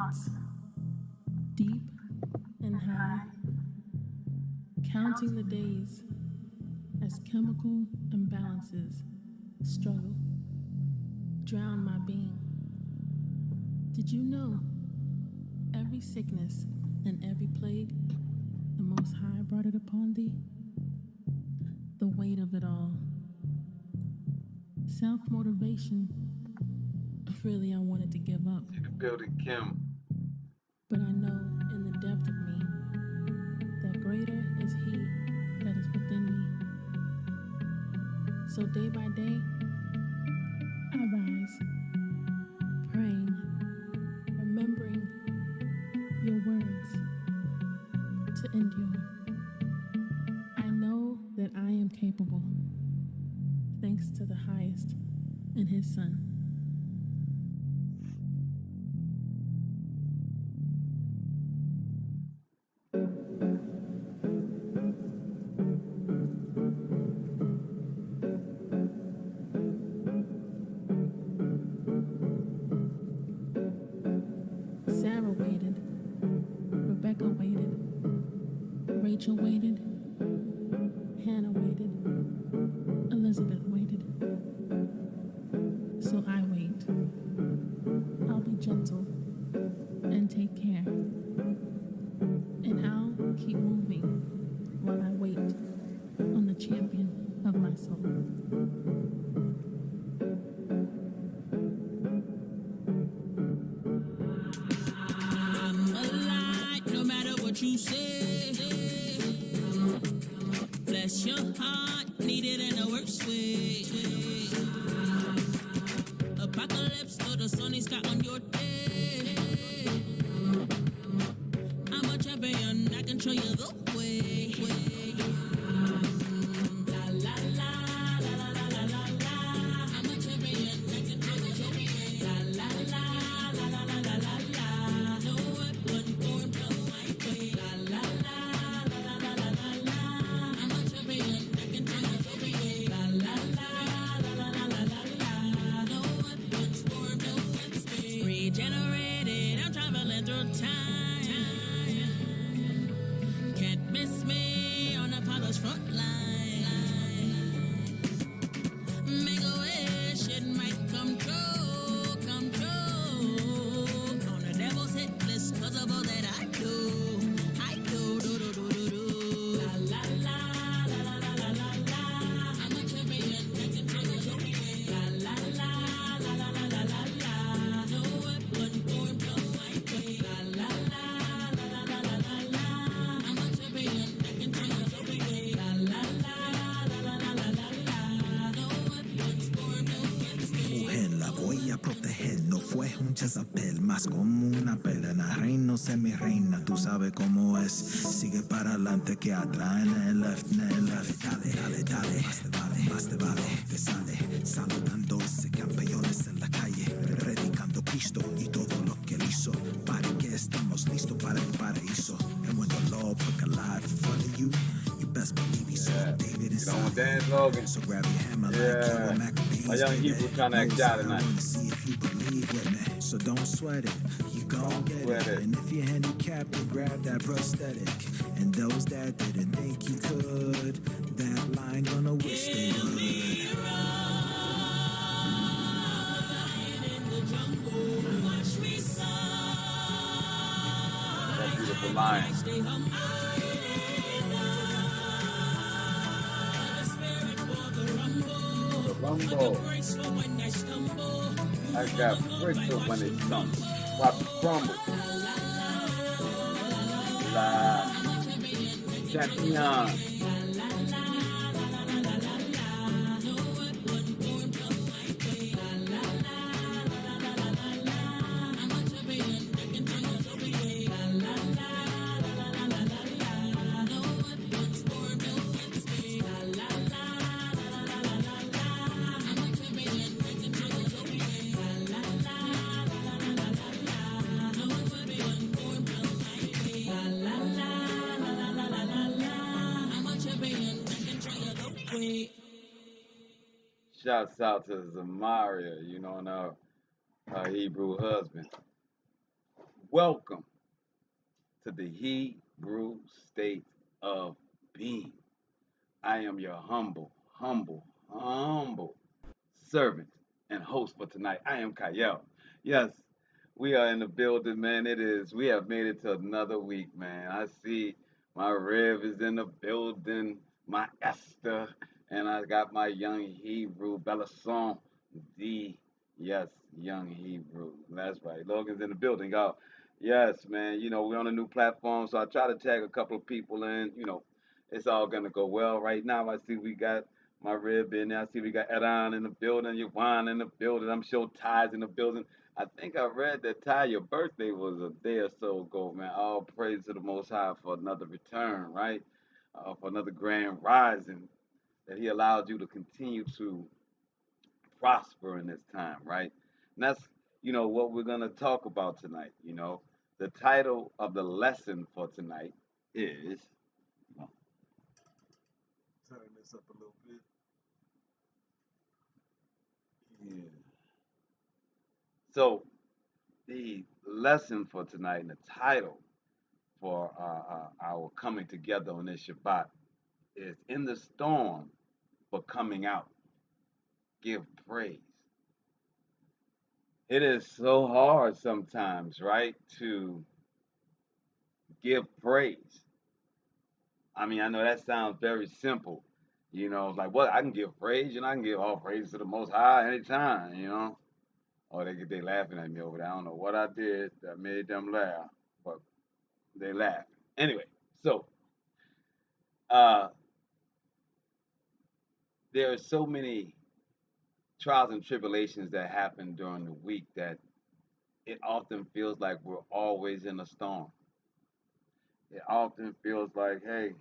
thoughts, deep and high, counting the days as chemical imbalances struggle, drown my being. Did you know every sickness and every plague, the Most High brought it upon thee? The weight of it all. Self-motivation. Really, I wanted to give up. In the building, Kim. But I know in the depth of me that greater is He that is within me. So day by day, I rise, praying, remembering your words to endure. I know that I am capable, thanks to the highest and His Son. Sarah waited, Rebecca waited, Rachel waited, Hannah waited, Elizabeth waited. So I wait. I'll be gentle and take care. And I'll keep moving while I wait on the champion of my soul. I'm alive, no matter what you say. Bless your heart, need it in the worst way. Apocalypse or the sunny sky on your day. I'm a champion, I can show you the way. La la la la la la la la la. I'm a champion, I can show you the way. La la la la la la la la la. No weapon formed, no white way. La la la la la la la la la. I'm a champion, I can show you the way. La la la la la la la la la. No weapons formed, no white way. Regenerated, I'm traveling through time. Can't miss me on the Father's front line. Make a wish, it might come true, come true. On the devil's hit list, cause of all that I do. I do, do, do, do, do, do. La, la, la, la, la, la, la, la, la. I'm a champion, I can tell you the way. La, la, la, la, la, la, la, la, la. No weapon formed, no white way. La, la, la, la, la, la, la, la, la. I'm a champion, I can tell you the way. La, la, la, la, la, la, la, la, la. No weapons formed, no white way. Mujer, la voy a proteger, no fue un Jezabel, más como una perla, reino semi-reina, tú sabes cómo es, sigue para adelante que atrás en el left, dale, dale, dale, más te vale, te sale, saludando ese campeones en la calle, predicando Cristo y todo lo que él hizo, para que estamos listos para el paraíso, and when the Lord put alive in front of you, you best believe he saw David You know, inside. Dan Logan. So grab your hammer like Yeah. you a Maccabees. My young Hebrew trying to act shy tonight. See if you believe with me. So don't sweat it. You gon' get sweat it. it. And if you're handicapped, then grab that prosthetic. And those that didn't think you could, that line gonna wish they would. That beautiful line. The rumble. I got brittle when it stumbles. Watch it crumble. La champion. Shouts out to Zamaria, you know, and her Hebrew husband. Welcome to the Hebrew state of being. I am your humble servant and host for tonight. I am Kyle. Yes, we are in the building, man. We have made it to another week, man. I see my Rev is in the building, my Esther, and I got my young Hebrew, Bellasson, the, yes, young Hebrew. That's right. Logan's in the building, y'all. Yes, man. We're on a new platform, so I try to tag a couple of people in. It's all going to go well. Right now, I see we got my rib in there. I see we got Edan in the building, Yawan in the building. I'm sure Ty's in the building. I think I read that Ty, your birthday was a day or so ago, man. All praise to the Most High for another return, right? For another grand rising that He allowed you to continue to prosper in this time, right? And that's, what we're going to talk about tonight. The title of the lesson for tonight is. Turn this up a little bit. Yeah. So the lesson for tonight and the title for our coming together on this Shabbat is "In the Storm, but Coming Out, Give Praise." It is so hard sometimes, right, to give praise. I mean, I know that sounds very simple. It's like, what? I can give praise, I can give all praise to the Most High anytime. Oh, they laughing at me over there. I don't know what I did that made them laugh, but they laugh. Anyway, so uh, there are so many trials and tribulations that happen during the week that it often feels like we're always in a storm. It often feels like, hey,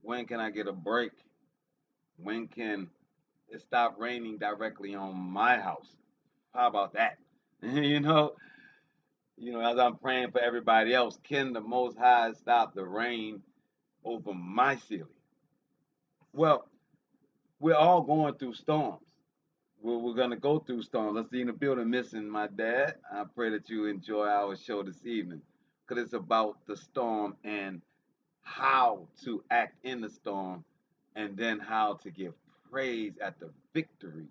when can I get a break? When can it stop raining directly on my house? How about that? you know, as I'm praying for everybody else, can the Most High stop the rain over my ceiling? Well, we're all going through storms. We're going to go through storms. I see in the building missing my dad. I pray that you enjoy our show this evening because it's about the storm and how to act in the storm and then how to give praise at the victory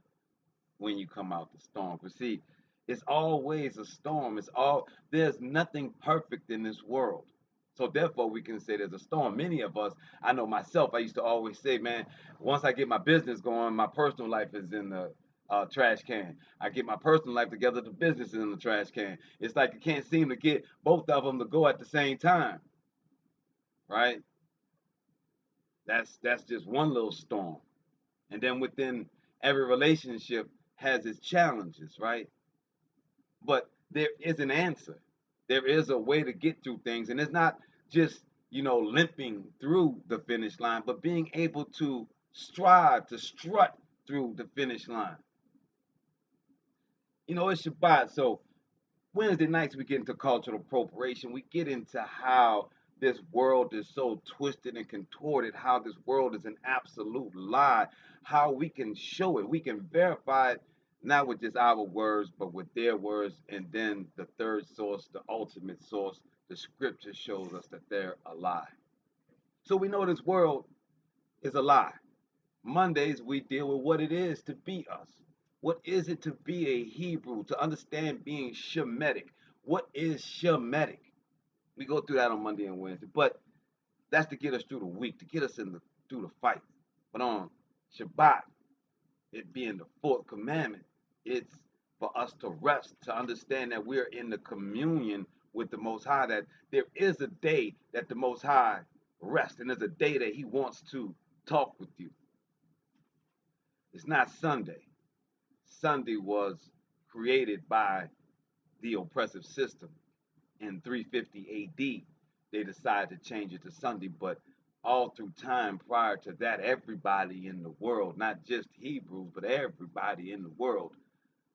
when you come out the storm. But see, it's always a storm. There's nothing perfect in this world. So therefore we can say there's a storm. Many of us, I know myself, I used to always say, man, once I get my business going, my personal life is in the trash can. I get my personal life together, the business is in the trash can. It's like you can't seem to get both of them to go at the same time, right? That's just one little storm. And then within every relationship has its challenges, right? But there is an answer. There is a way to get through things. And it's not just, limping through the finish line, but being able to strive, to strut through the finish line. It's Shabbat. So Wednesday nights we get into cultural appropriation. We get into how this world is so twisted and contorted, how this world is an absolute lie, how we can show it, we can verify it, not with just our words, but with their words. And then the third source, the ultimate source, the scripture shows us that they're a lie. So we know this world is a lie. Mondays, we deal with what it is to be us. What is it to be a Hebrew, to understand being Shemitic? What is Shemitic? We go through that on Monday and Wednesday, but that's to get us through the week, to get us through the fight. But on Shabbat, it being the fourth commandment, it's for us to rest, to understand that we're in the communion with the Most High, that there is a day that the Most High rests, and there's a day that He wants to talk with you. It's not Sunday. Sunday was created by the oppressive system in 350 AD. They decided to change it to Sunday, but all through time prior to that, everybody in the world, not just Hebrews, but everybody in the world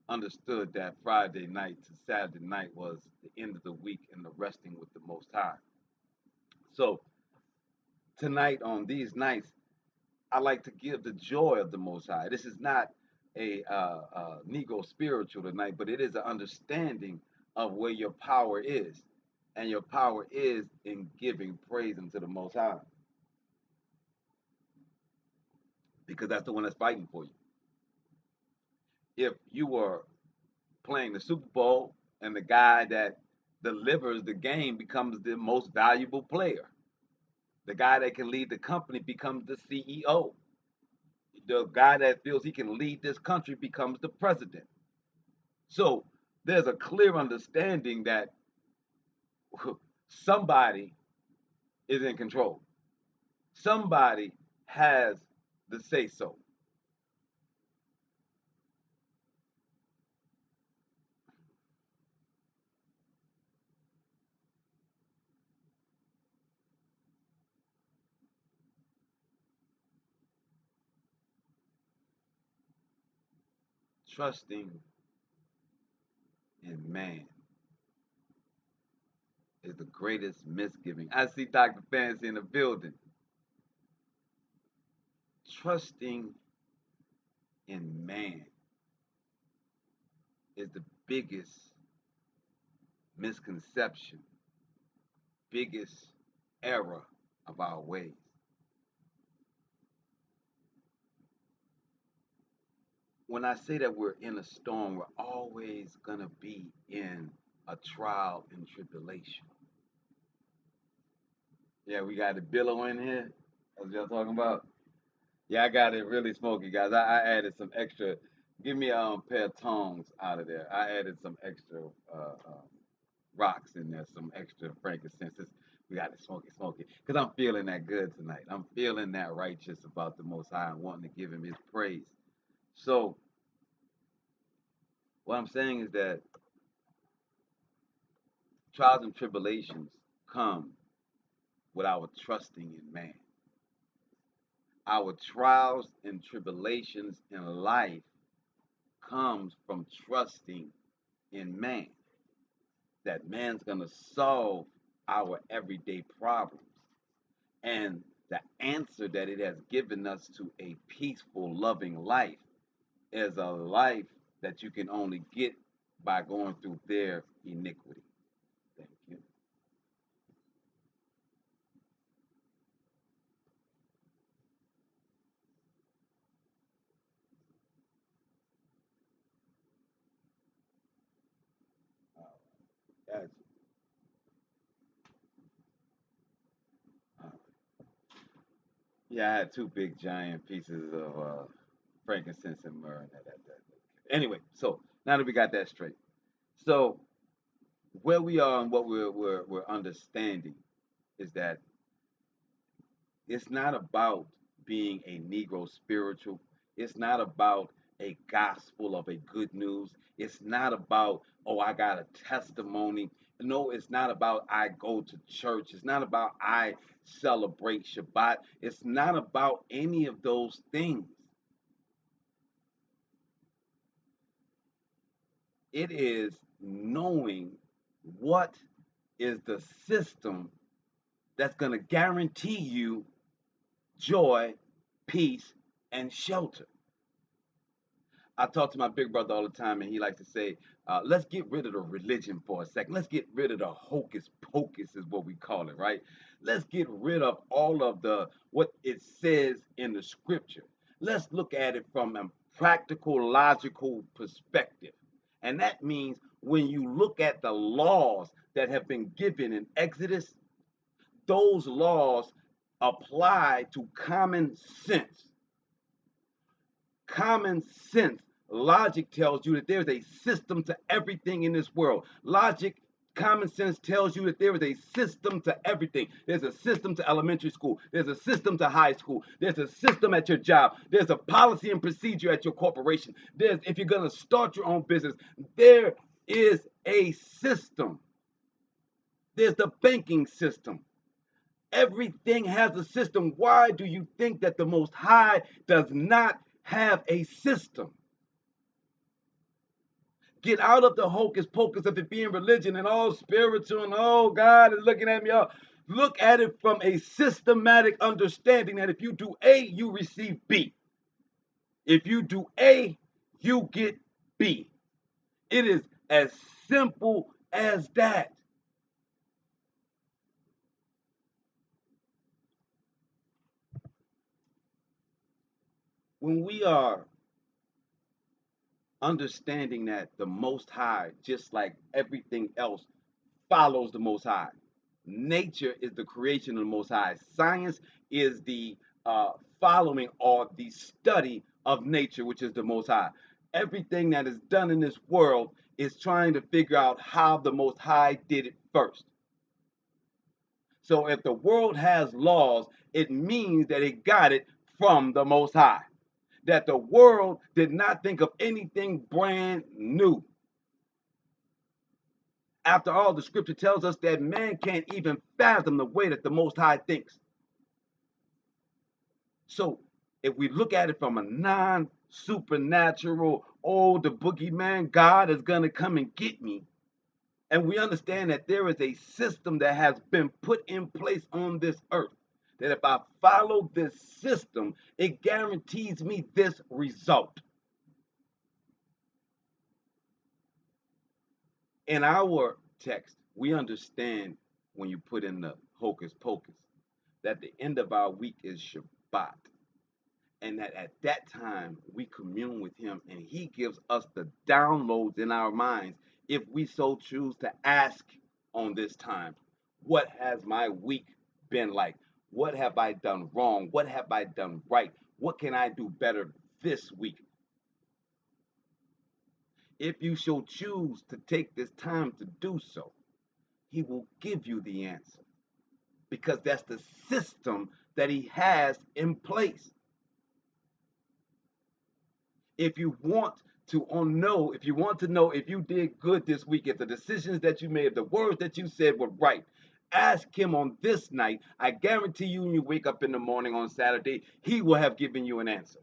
understood that Friday night to Saturday night was the end of the week and the resting with the Most High. So tonight, on these nights, I like to give the joy of the Most High. This is not a Negro spiritual tonight, but it is an understanding of where your power is. And your power is in giving praise unto the Most High. Because that's the one that's fighting for you. If you were playing the Super Bowl and the guy that delivers the game becomes the most valuable player, the guy that can lead the company becomes the CEO. The guy that feels he can lead this country becomes the president. So there's a clear understanding that somebody is in control. Somebody has the say so. Trusting in man is the greatest misgiving. I see Dr. Fancy in the building. Trusting in man is the biggest misconception, biggest error of our ways. When I say that we're in a storm, we're always going to be in a trial and tribulation. Yeah, we got the billow in here. That's what y'all talking about? Yeah, I got it really smoky, guys. I added some extra. Give me a pair of tongs out of there. I added some extra rocks in there, some extra frankincense. We got it smoky. Because I'm feeling that good tonight. I'm feeling that righteous about the Most High and wanting to give him his praise. So, what I'm saying is that trials and tribulations come with our trusting in man. Our trials and tribulations in life comes from trusting in man. That man's going to solve our everyday problems. And the answer that it has given us to a peaceful, loving life is a life that you can only get by going through their iniquity. Thank you. That's, yeah, I had two big giant pieces of frankincense and myrrh. Anyway, so now that we got that straight, so where we are and what we're understanding is that it's not about being a Negro spiritual. It's not about a gospel of a good news. It's not about, oh, I got a testimony. No, it's not about I go to church. It's not about I celebrate Shabbat. It's not about any of those things. It is knowing what is the system that's going to guarantee you joy, peace, and shelter. I talk to my big brother all the time, and he likes to say, let's get rid of the religion for a second. Let's get rid of the hocus pocus is what we call it, right? Let's get rid of all of what it says in the scripture. Let's look at it from a practical, logical perspective. And that means when you look at the laws that have been given in Exodus, those laws apply to common sense. Common sense, logic tells you that there's a system to everything in this world. Common sense tells you that there is a system to everything. There's a system to elementary school. There's a system to high school. There's a system at your job. There's a policy and procedure at your corporation. If you're going to start your own business, there is a system. There's the banking system. Everything has a system. Why do you think that the Most High does not have a system? Get out of the hocus pocus of it being religion and all spiritual and oh, God is looking at me. Look at it from a systematic understanding that if you do A, you receive B. If you do A, you get B. It is as simple as that. When we are understanding that the Most High, just like everything else, follows the Most High. Nature is the creation of the Most High. Science is the following or the study of nature, which is the Most High. Everything that is done in this world is trying to figure out how the Most High did it first. So if the world has laws, it means that it got it from the Most High. That the world did not think of anything brand new. After all, the scripture tells us that man can't even fathom the way that the Most High thinks. So if we look at it from a non-supernatural, the boogeyman, God is going to come and get me. And we understand that there is a system that has been put in place on this earth. That if I follow this system, it guarantees me this result. In our text, we understand when you put in the hocus pocus that the end of our week is Shabbat. And that at that time we commune with him and he gives us the downloads in our minds if we so choose to ask on this time, what has my week been like? What have I done wrong? What have I done right? What can I do better this week? If you shall choose to take this time to do so, he will give you the answer because that's the system that he has in place. If you want to know, if you did good this week, if the decisions that you made, if the words that you said were right, ask him on this night. I guarantee you, when you wake up in the morning on Saturday, he will have given you an answer.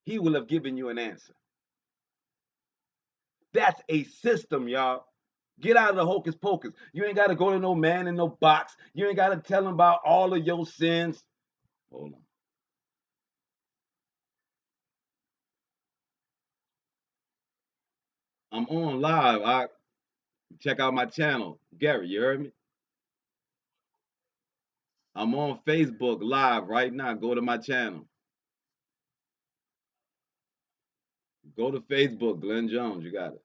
He will have given you an answer. That's a system, y'all. Get out of the hocus pocus. You ain't got to go to no man in no box. You ain't got to tell him about all of your sins. Hold on. I'm on live. Check out my channel. Gary, you heard me? I'm on Facebook live right now. Go to my channel. Go to Facebook, Glenn Jones. You got it.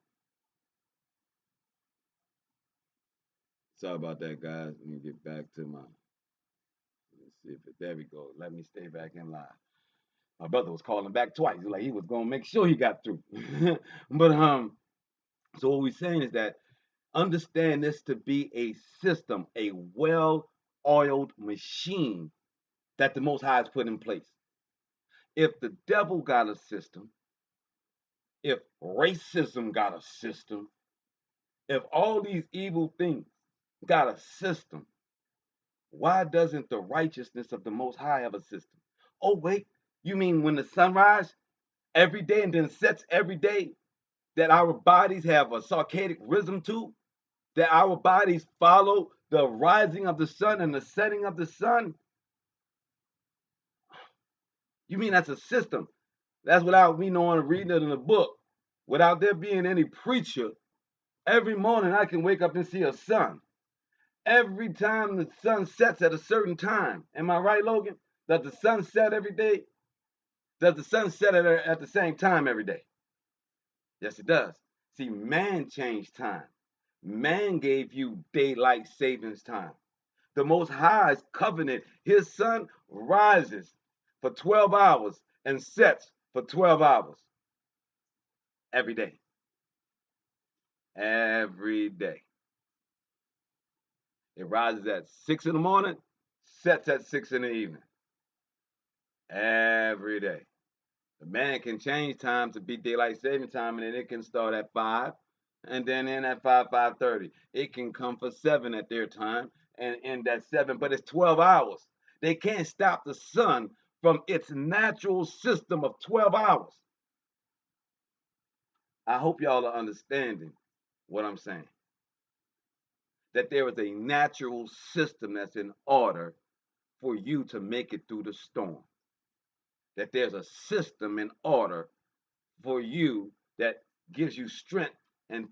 Sorry about that, guys. Let me get back to my. Let's see if it. There we go. Let me stay back in live. My brother was calling back twice. Like he was gonna make sure he got through. But so what we're saying is that understand this to be a system, a well-oiled machine that the Most High has put in place. If the devil got a system, if racism got a system, if all these evil things got a system, why doesn't the righteousness of the Most High have a system? Oh, wait, you mean when the sun rises every day and then sets every day, that our bodies have a circadian rhythm too? That our bodies follow the rising of the sun and the setting of the sun? You mean that's a system? That's without me knowing reading it in a book, without there being any preacher. Every morning I can wake up and see a sun. Every time the sun sets at a certain time. Am I right, Logan? Does the sun set every day? Does the sun set at the same time every day? Yes, it does. See, man changed time. Man gave you daylight savings time. The Most High's covenant, his sun rises for 12 hours and sets for 12 hours every day. Every day. It rises at 6 in the morning, sets at 6 in the evening. Every day. The man can change time to be daylight saving time, and then it can start at 5, and then end at 5:30. It can come for 7 at their time and end at 7, but it's 12 hours. They can't stop the sun from its natural system of 12 hours. I hope y'all are understanding what I'm saying. That there is a natural system that's in order for you to make it through the storm. That there's a system in order for you that gives you strength and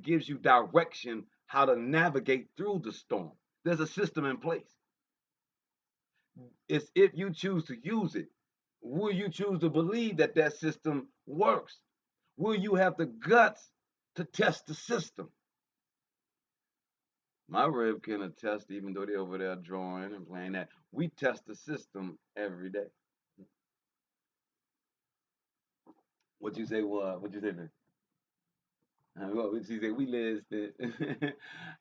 gives you direction how to navigate through the storm. There's a system in place. It's if you choose to use it. Will you choose to believe that that system works? Will you have the guts to test the system? My rib can attest, even though they're over there drawing and playing that, we test the system every day. What you say, what? What you say, man? What she say? We listen.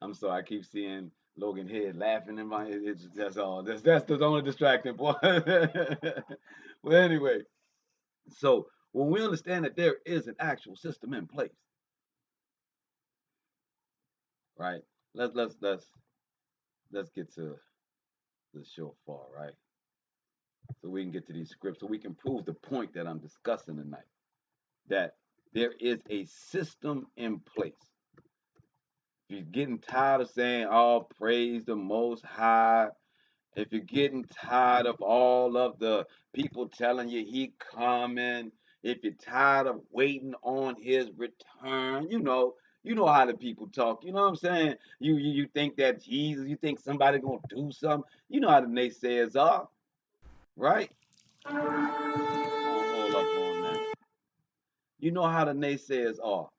I'm sorry, I keep seeing Logan Head laughing in my head. That's all. That's the only distracting point. Well, anyway, so when we understand that there is an actual system in place, right? Let's get to the shofar, right? So we can get to these scripts, so we can prove the point that I'm discussing tonight. That there is a system in place. If you're getting tired of saying, "Oh, praise the Most High," if you're getting tired of all of the people telling you He coming, if you're tired of waiting on His return, you know how the people talk. You know what I'm saying? You think that Jesus, you think somebody gonna do something. You know how the naysayers are, right? Don't hold up on that. You know how the naysayers are.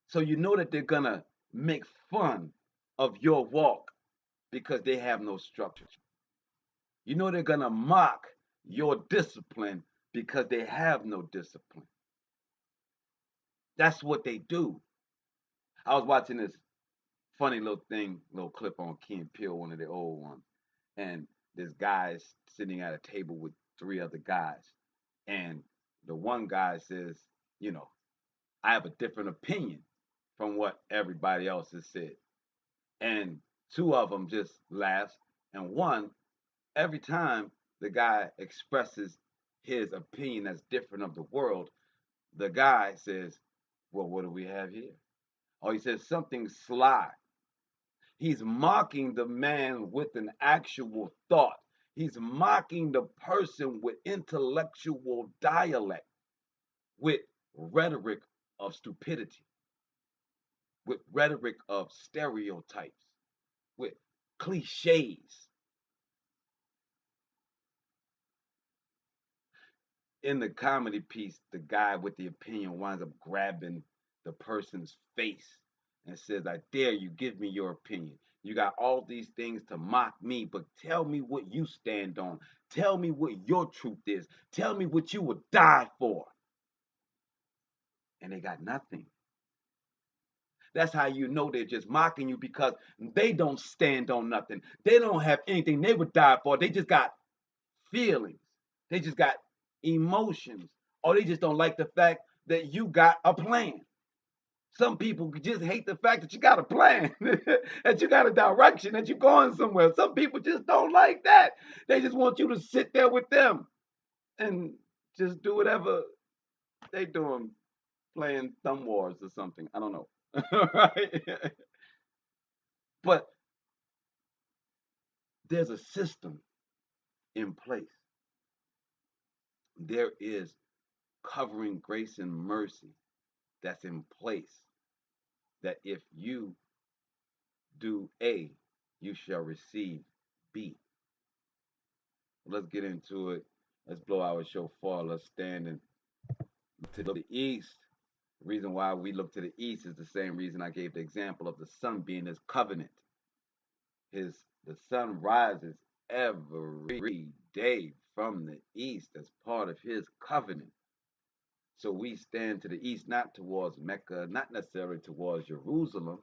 So you know that they're gonna make fun of your walk because they have no structure. You know they're gonna mock your discipline because they have no discipline. That's what they do. I was watching this funny little clip on Key and Peele, one of the old ones, and this guy's sitting at a table with three other guys, and the one guy says, I have a different opinion from what everybody else has said. And two of them just laughs. And one, every time the guy expresses his opinion that's different of the world, the guy says, well, what do we have here? Or he says something sly. He's mocking the man with an actual thought. He's mocking the person with intellectual dialect, with rhetoric of stupidity, with rhetoric of stereotypes, with cliches. In the comedy piece, the guy with the opinion winds up grabbing the person's face and says, I dare you, give me your opinion. You got all these things to mock me, but tell me what you stand on. Tell me what your truth is. Tell me what you would die for. And they got nothing. That's how you know they're just mocking you, because they don't stand on nothing. They don't have anything they would die for. They just got feelings. They just got emotions. Or they just don't like the fact that you got a plan. Some people just hate the fact that you got a plan, that you got a direction, that you're going somewhere. Some people just don't like that. They just want you to sit there with them and just do whatever they doing, playing Thumb Wars or something. I don't know. Right? But there's a system in place. There is covering grace and mercy that's in place, that if you do A, you shall receive B. Let's get into it. Let's blow our shofar. Let's stand and look to the east. The reason why we look to the east is the same reason I gave the example of the sun being his covenant. The sun rises every day from the east as part of his covenant. So we stand to the east, not towards Mecca, not necessarily towards Jerusalem,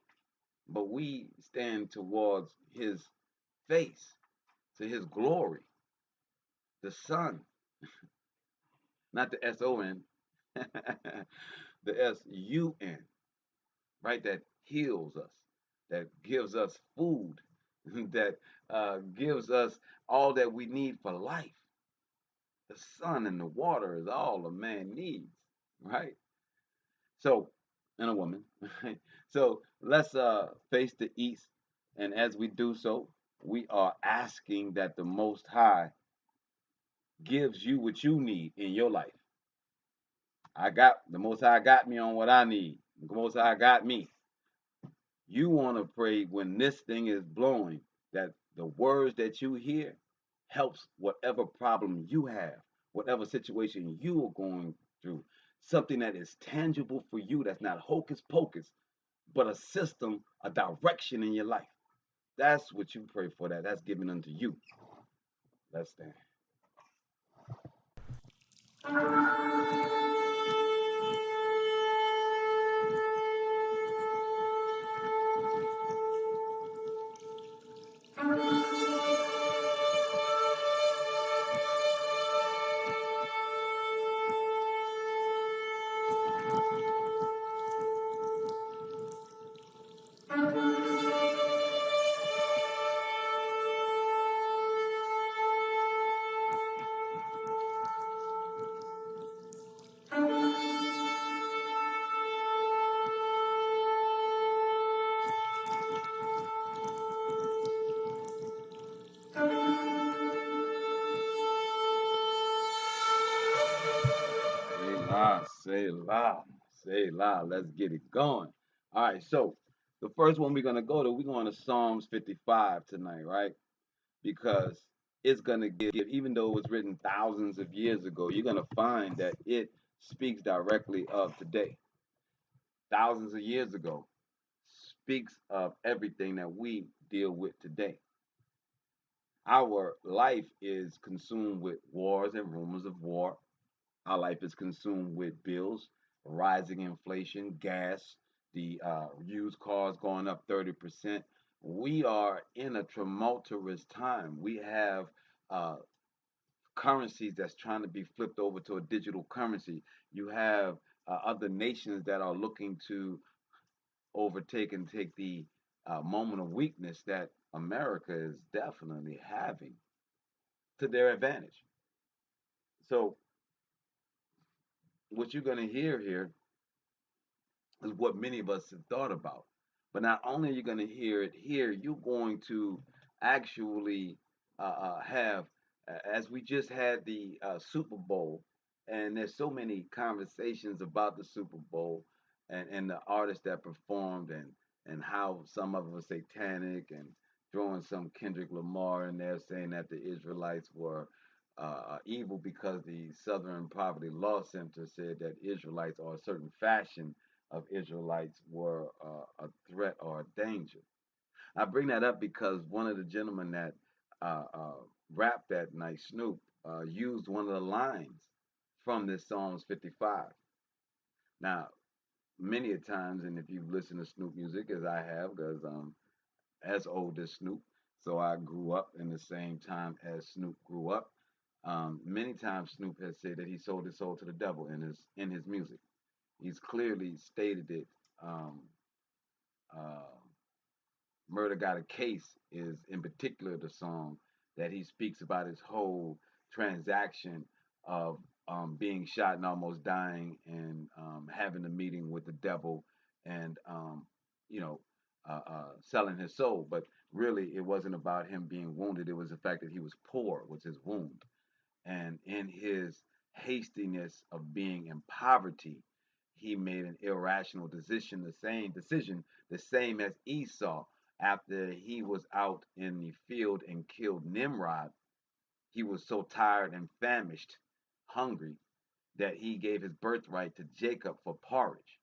but we stand towards his face, to his glory, the sun, not the S-O-N, the S-U-N, right? That heals us, that gives us food, that gives us all that we need for life. The sun and the water is all a man needs, right? So, and a woman. Right? So let's face the east, and as we do so, we are asking that the Most High gives you what you need in your life. The Most High got me on what I need. The Most High got me. You want to pray when this thing is blowing that the words that you hear helps whatever problem you have, whatever situation you are going through, something that is tangible for you, that's not hocus pocus, but a system, a direction in your life. That's what you pray for. That's given unto you. Let's stand. Say la. Let's get it going. All right, so the first one we're going to Psalms 55 tonight, right? Because it's going to give, even though it was written thousands of years ago, you're going to find that it speaks directly of today. Thousands of years ago, speaks of everything that we deal with today. Our life is consumed with wars and rumors of war. Our life is consumed with bills, rising inflation, gas, the used cars going up 30%. We are in a tumultuous time. We have uh, currencies that's trying to be flipped over to a digital currency. You have other nations that are looking to overtake and take the moment of weakness that America is definitely having to their advantage. So, what you're going to hear here is what many of us have thought about. But not only are you going to hear it here, you're going to actually have, as we just had the Super Bowl, and there's so many conversations about the Super Bowl and the artists that performed and how some of them were satanic and throwing some Kendrick Lamar in there saying that the Israelites were evil because the Southern Poverty Law Center said that Israelites or a certain fashion of Israelites were a threat or a danger. I bring that up because one of the gentlemen that uh, uh, rapped that night, Snoop, used one of the lines from this Psalms 55. Now, many a times, and if you've listened to Snoop music as I have, because as old as Snoop, so I grew up in the same time as Snoop grew up. Many times Snoop has said that he sold his soul to the devil in his music. He's clearly stated it. Um, uh, Murder Got a Case is in particular the song that he speaks about his whole transaction of being shot and almost dying and having a meeting with the devil and, you know, selling his soul. But really, it wasn't about him being wounded. It was the fact that he was poor was his wound. And in his hastiness of being in poverty, he made an irrational decision, the same as Esau after he was out in the field and killed Nimrod. He was so tired and famished, hungry, that he gave his birthright to Jacob for porridge.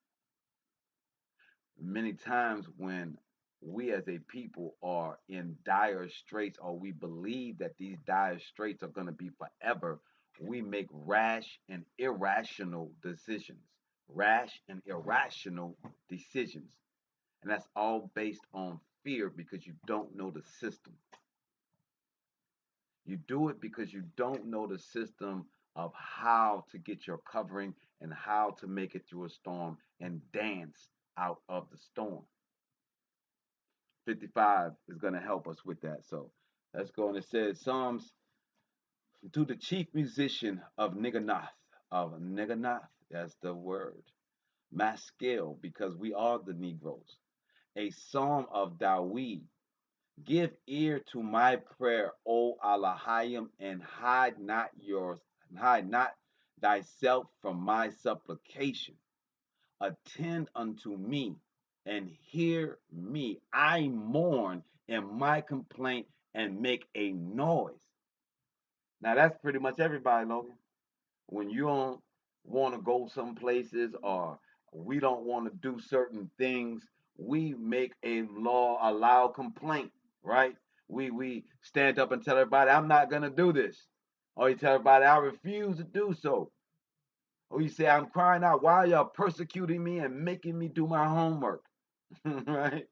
Many times when we as a people are in dire straits or we believe that these dire straits are going to be forever, we make rash and irrational decisions. Rash and irrational decisions. And that's all based on fear because you don't know the system. You do it because you don't know the system of how to get your covering and how to make it through a storm and dance out of the storm. 55 is going to help us with that. So let's go. And it says, Psalms to the chief musician of Niganath, that's the word, Maskil, because we are the Negroes, a psalm of Dawid. Give ear to my prayer, O Allahayim, and hide not thyself from my supplication. Attend unto me and hear me. I mourn in my complaint and make a noise. Now that's pretty much everybody, Logan. When you don't want to go some places or we don't want to do certain things, we make a loud complaint, right? We stand up and tell everybody, I'm not gonna do this. Or you tell everybody, I refuse to do so. Or you say, I'm crying out, why are y'all persecuting me and making me do my homework? Right?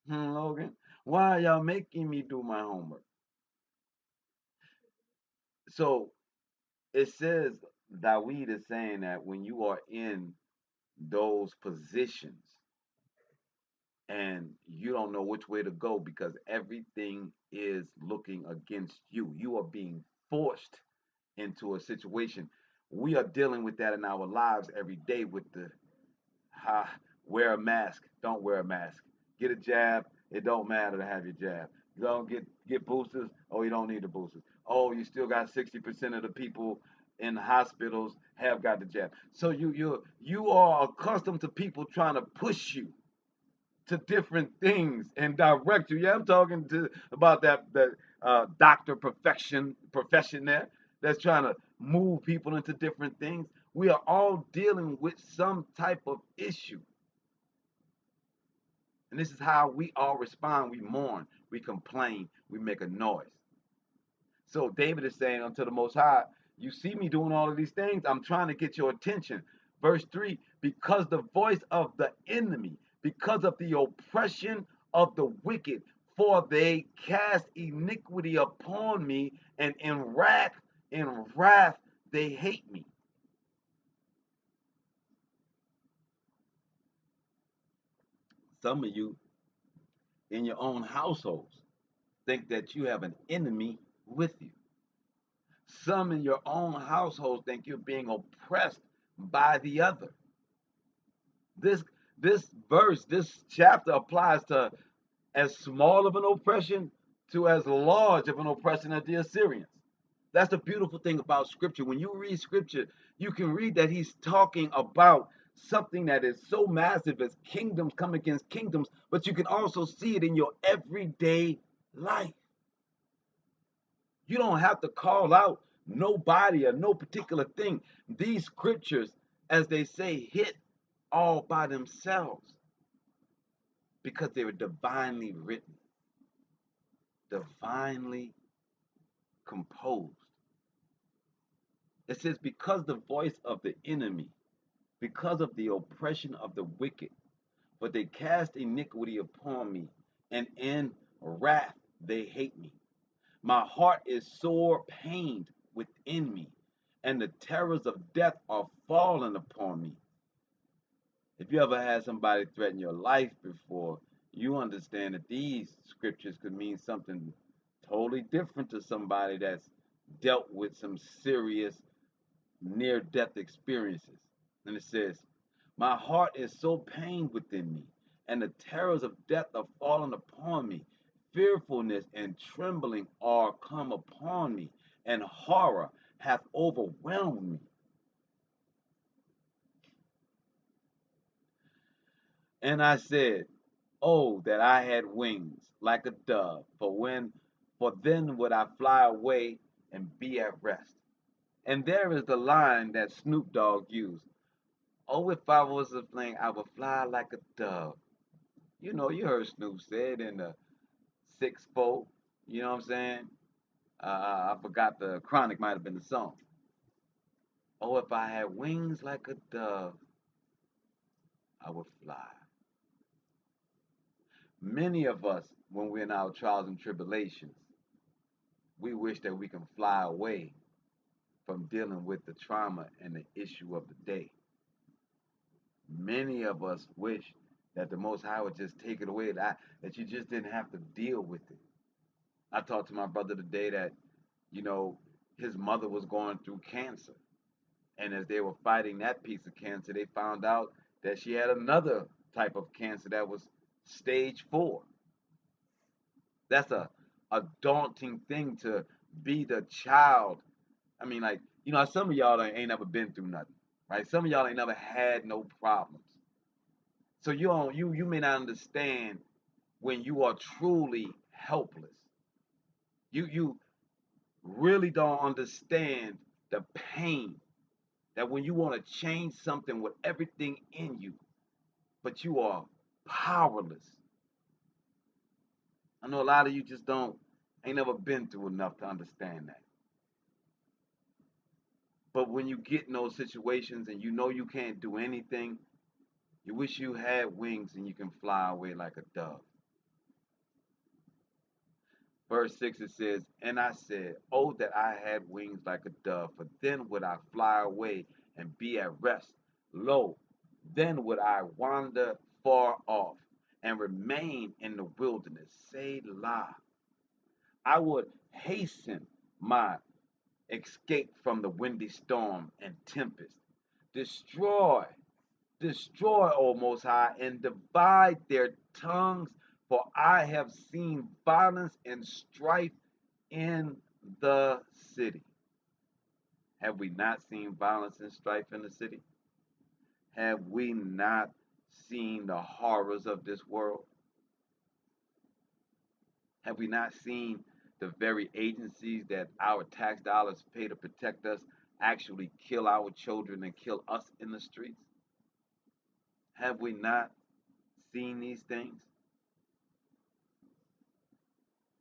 Logan, why are y'all making me do my homework? So it says, Dawid is saying that when you are in those positions and you don't know which way to go because everything is looking against you, you are being forced into a situation. We are dealing with that in our lives every day with the wear a mask, don't wear a mask. Get a jab, it don't matter to have your jab. You don't get boosters, oh, you don't need the boosters. Oh, you still got 60% of the people in hospitals have got the jab. So you are accustomed to people trying to push you to different things and direct you. Yeah, I'm talking to about that doctor profession there that's trying to move people into different things. We are all dealing with some type of issue. And this is how we all respond. We mourn, we complain, we make a noise. So David is saying unto the Most High, you see me doing all of these things, I'm trying to get your attention. Verse 3, because the voice of the enemy, because of the oppression of the wicked, for they cast iniquity upon me, and in wrath, they hate me. Some of you in your own households think that you have an enemy with you. Some in your own household think you're being oppressed by the other. This this verse, this chapter applies to as small of an oppression to as large of an oppression as the Assyrians. That's the beautiful thing about scripture. When you read scripture, you can read that he's talking about something that is so massive as kingdoms come against kingdoms, but you can also see it in your everyday life. You don't have to call out nobody or no particular thing. These scriptures, as they say, hit all by themselves because they were divinely written, divinely composed. It says, because the voice of the enemy, because of the oppression of the wicked, for they cast iniquity upon me, and in wrath they hate me. My heart is sore pained within me, and the terrors of death are fallen upon me. If you ever had somebody threaten your life before, you understand that these scriptures could mean something totally different to somebody that's dealt with some serious near-death experiences. And it says, my heart is so pained within me, and the terrors of death are fallen upon me. Fearfulness and trembling are come upon me, and horror hath overwhelmed me. And I said, oh, that I had wings like a dove, for then would I fly away and be at rest. And there is the line that Snoop Dogg used. Oh, if I was a plane, I would fly like a dove. You know, you heard Snoop say it in the 6-4. You know what I'm saying? I forgot the Chronic might have been the song. Oh, if I had wings like a dove, I would fly. Many of us, when we're in our trials and tribulations, we wish that we can fly away from dealing with the trauma and the issue of the day. Many of us wish that the Most High would just take it away, that you just didn't have to deal with it. I talked to my brother today that, his mother was going through cancer. And as they were fighting that piece of cancer, they found out that she had another type of cancer that was stage 4. That's a daunting thing to be the child. I mean, like, You know, some of y'all ain't never been through nothing, right? Some of y'all ain't never had no problems. So you may not understand when you are truly helpless. You really don't understand the pain that when you want to change something with everything in you, but you are powerless. I know a lot of you just ain't never been through enough to understand that. But when you get in those situations and you know you can't do anything, you wish you had wings and you can fly away like a dove. Verse 6, it says, "And I said, oh, that I had wings like a dove, for then would I fly away and be at rest. Lo, then would I wander far off and remain in the wilderness. Selah. I would hasten my escape from the windy storm and tempest. Destroy, destroy, O Most High, and divide their tongues, for I have seen violence and strife in the city." Have we not seen violence and strife in the city? Have we not seen the horrors of this world? Have we not seen the very agencies that our tax dollars pay to protect us actually kill our children and kill us in the streets? Have we not seen these things?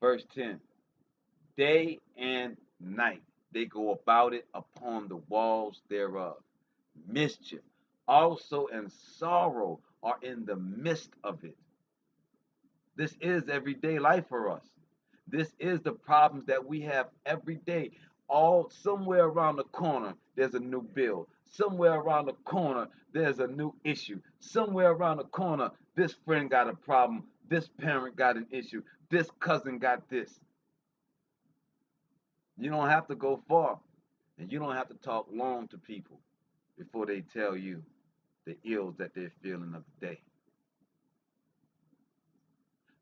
Verse 10, "Day and night they go about it upon the walls thereof. Mischief also and sorrow are in the midst of it." This is everyday life for us. This is the problems that we have every day. All somewhere around the corner, there's a new bill. Somewhere around the corner, there's a new issue. Somewhere around the corner, this friend got a problem. This parent got an issue. This cousin got this. You don't have to go far, and you don't have to talk long to people before they tell you the ills that they're feeling of the day.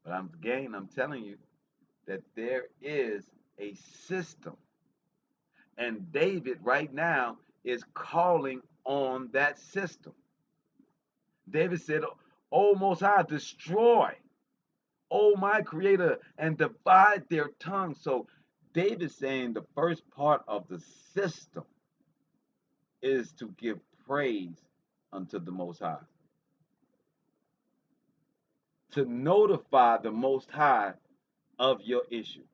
But I'm telling you that there is a system. And David right now is calling on that system. David said, "O Most High, destroy, O my Creator, and divide their tongues." So David's saying the first part of the system is to give praise unto the Most High. To notify the Most High of your issue.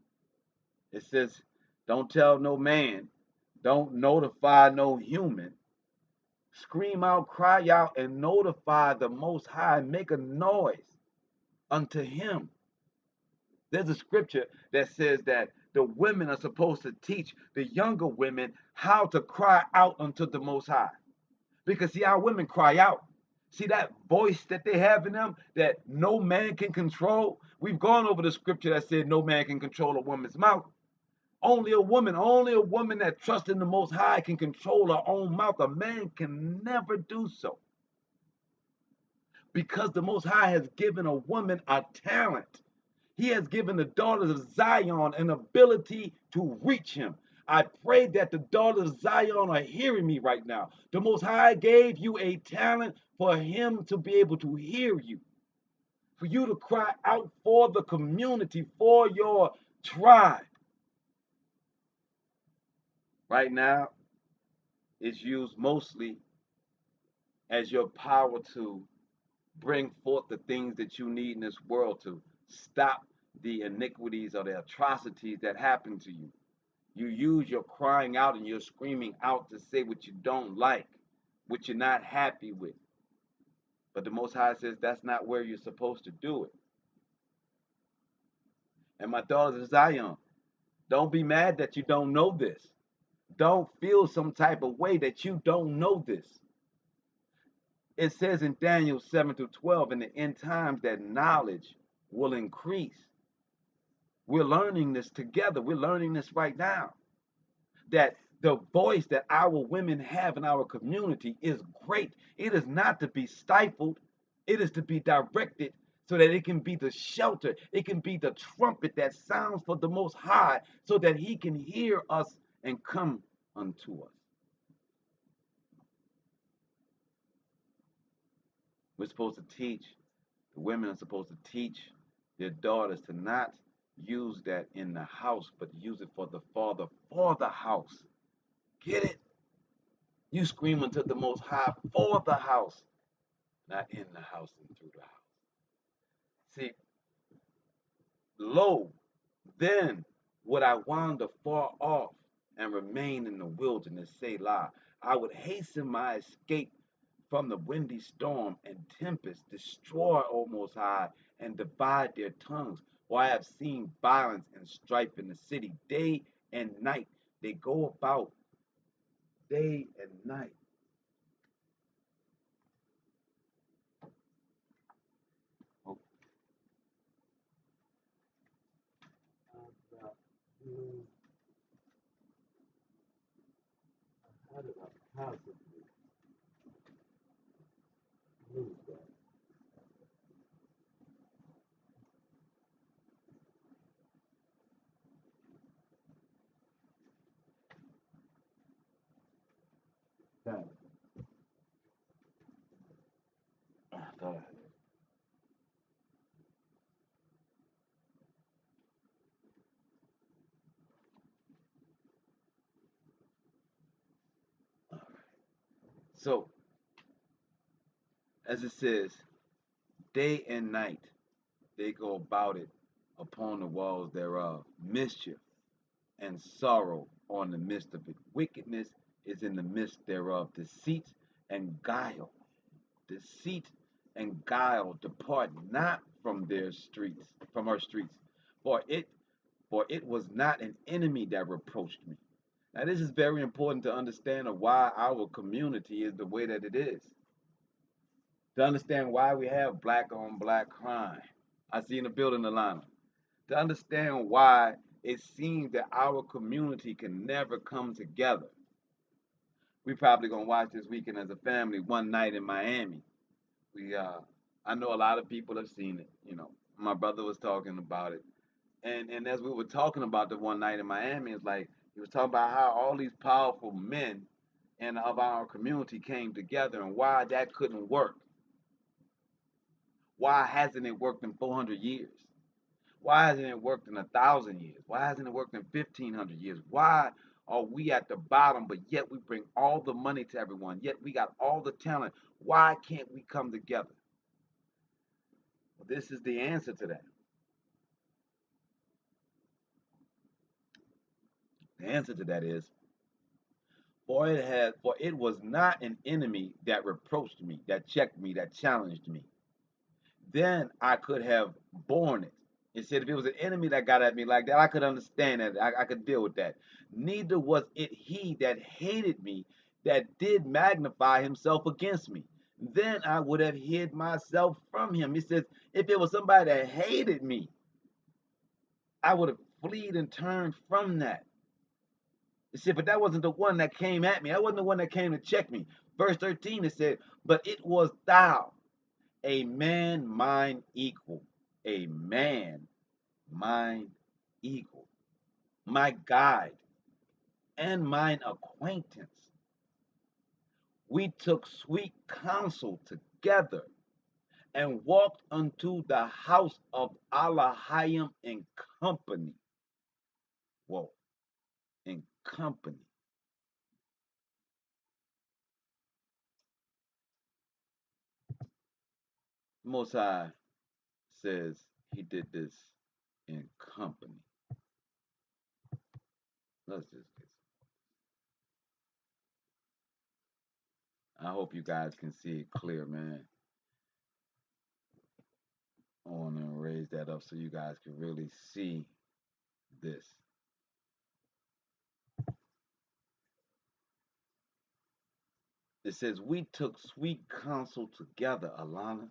It says, don't tell no man, don't notify no human. Scream out, cry out, and notify the Most High. Make a noise unto him. There's a scripture that says that the women are supposed to teach the younger women how to cry out unto the Most High. Because see, our women cry out. See that voice that they have in them that no man can control? We've gone over the scripture that said no man can control a woman's mouth. Only a woman that trusts in the Most High can control her own mouth. A man can never do so. Because the Most High has given a woman a talent. He has given the daughters of Zion an ability to reach him. I pray that the daughters of Zion are hearing me right now. The Most High gave you a talent for him to be able to hear you. For you to cry out for the community, for your tribe. Right now, it's used mostly as your power to bring forth the things that you need in this world to stop the iniquities or the atrocities that happen to you. You use your crying out and your screaming out to say what you don't like, what you're not happy with. But the Most High says that's not where you're supposed to do it. And my daughters of Zion, don't be mad that you don't know this. Don't feel some type of way that you don't know this. It says in Daniel 7-12 in the end times that knowledge will increase. We're learning this together. We're learning this right now. That the voice that our women have in our community is great. It is not to be stifled. It is to be directed so that it can be the shelter. It can be the trumpet that sounds for the Most High so that he can hear us and come unto us. We're supposed to teach, the women are supposed to teach their daughters to not use that in the house, but use it for the Father, for the house. Get it? You scream unto the Most High for the house, not in the house and through the house. See, lo, then would I wander far off and remain in the wilderness, Selah. I would hasten my escape from the windy storm and tempest, destroy, O Most High, and divide their tongues. For I have seen violence and strife in the city, day and night. They go about day and night. Oh. How did I possibly lose that? That, I thought I had it. All right. So, as it says, day and night they go about it upon the walls thereof. Mischief and sorrow on the midst of it. Wickedness is in the midst thereof. Deceit and guile depart not from their streets, from her streets. For it was not an enemy that reproached me. Now this is very important to understand of why our community is the way that it is. To understand why we have black on black crime. I see in the building, Alana. To understand why it seems that our community can never come together. We probably gonna watch this weekend as a family One Night in Miami. I know a lot of people have seen it. You know, my brother was talking about it, and as we were talking about the One Night in Miami, it's like he was talking about how all these powerful men and of our community came together and why that couldn't work. Why hasn't it worked in 400 years? Why hasn't it worked in 1,000 years? Why hasn't it worked in 1,500 years? Why are we at the bottom, but yet we bring all the money to everyone, yet we got all the talent? Why can't we come together? Well, this is the answer to that. The answer to that is, for it was not an enemy that reproached me, that checked me, that challenged me. Then I could have borne it. It said if it was an enemy that got at me like that, I could understand that. I could deal with that. Neither was it he that hated me that did magnify himself against me. Then I would have hid myself from him. He says, if it was somebody that hated me, I would have fled and turned from that. He said, but that wasn't the one that came at me. That wasn't the one that came to check me. Verse 13, it said, but it was thou, a man mine equal, a man mine equal, my guide and mine acquaintance. We took sweet counsel together and walked unto the house of Elohim in company. Whoa, in company. Most High says he did this in company. Let's just get. I hope you guys can see it clear, man. I want to raise that up so you guys can really see this. It says, we took sweet counsel together, Alana,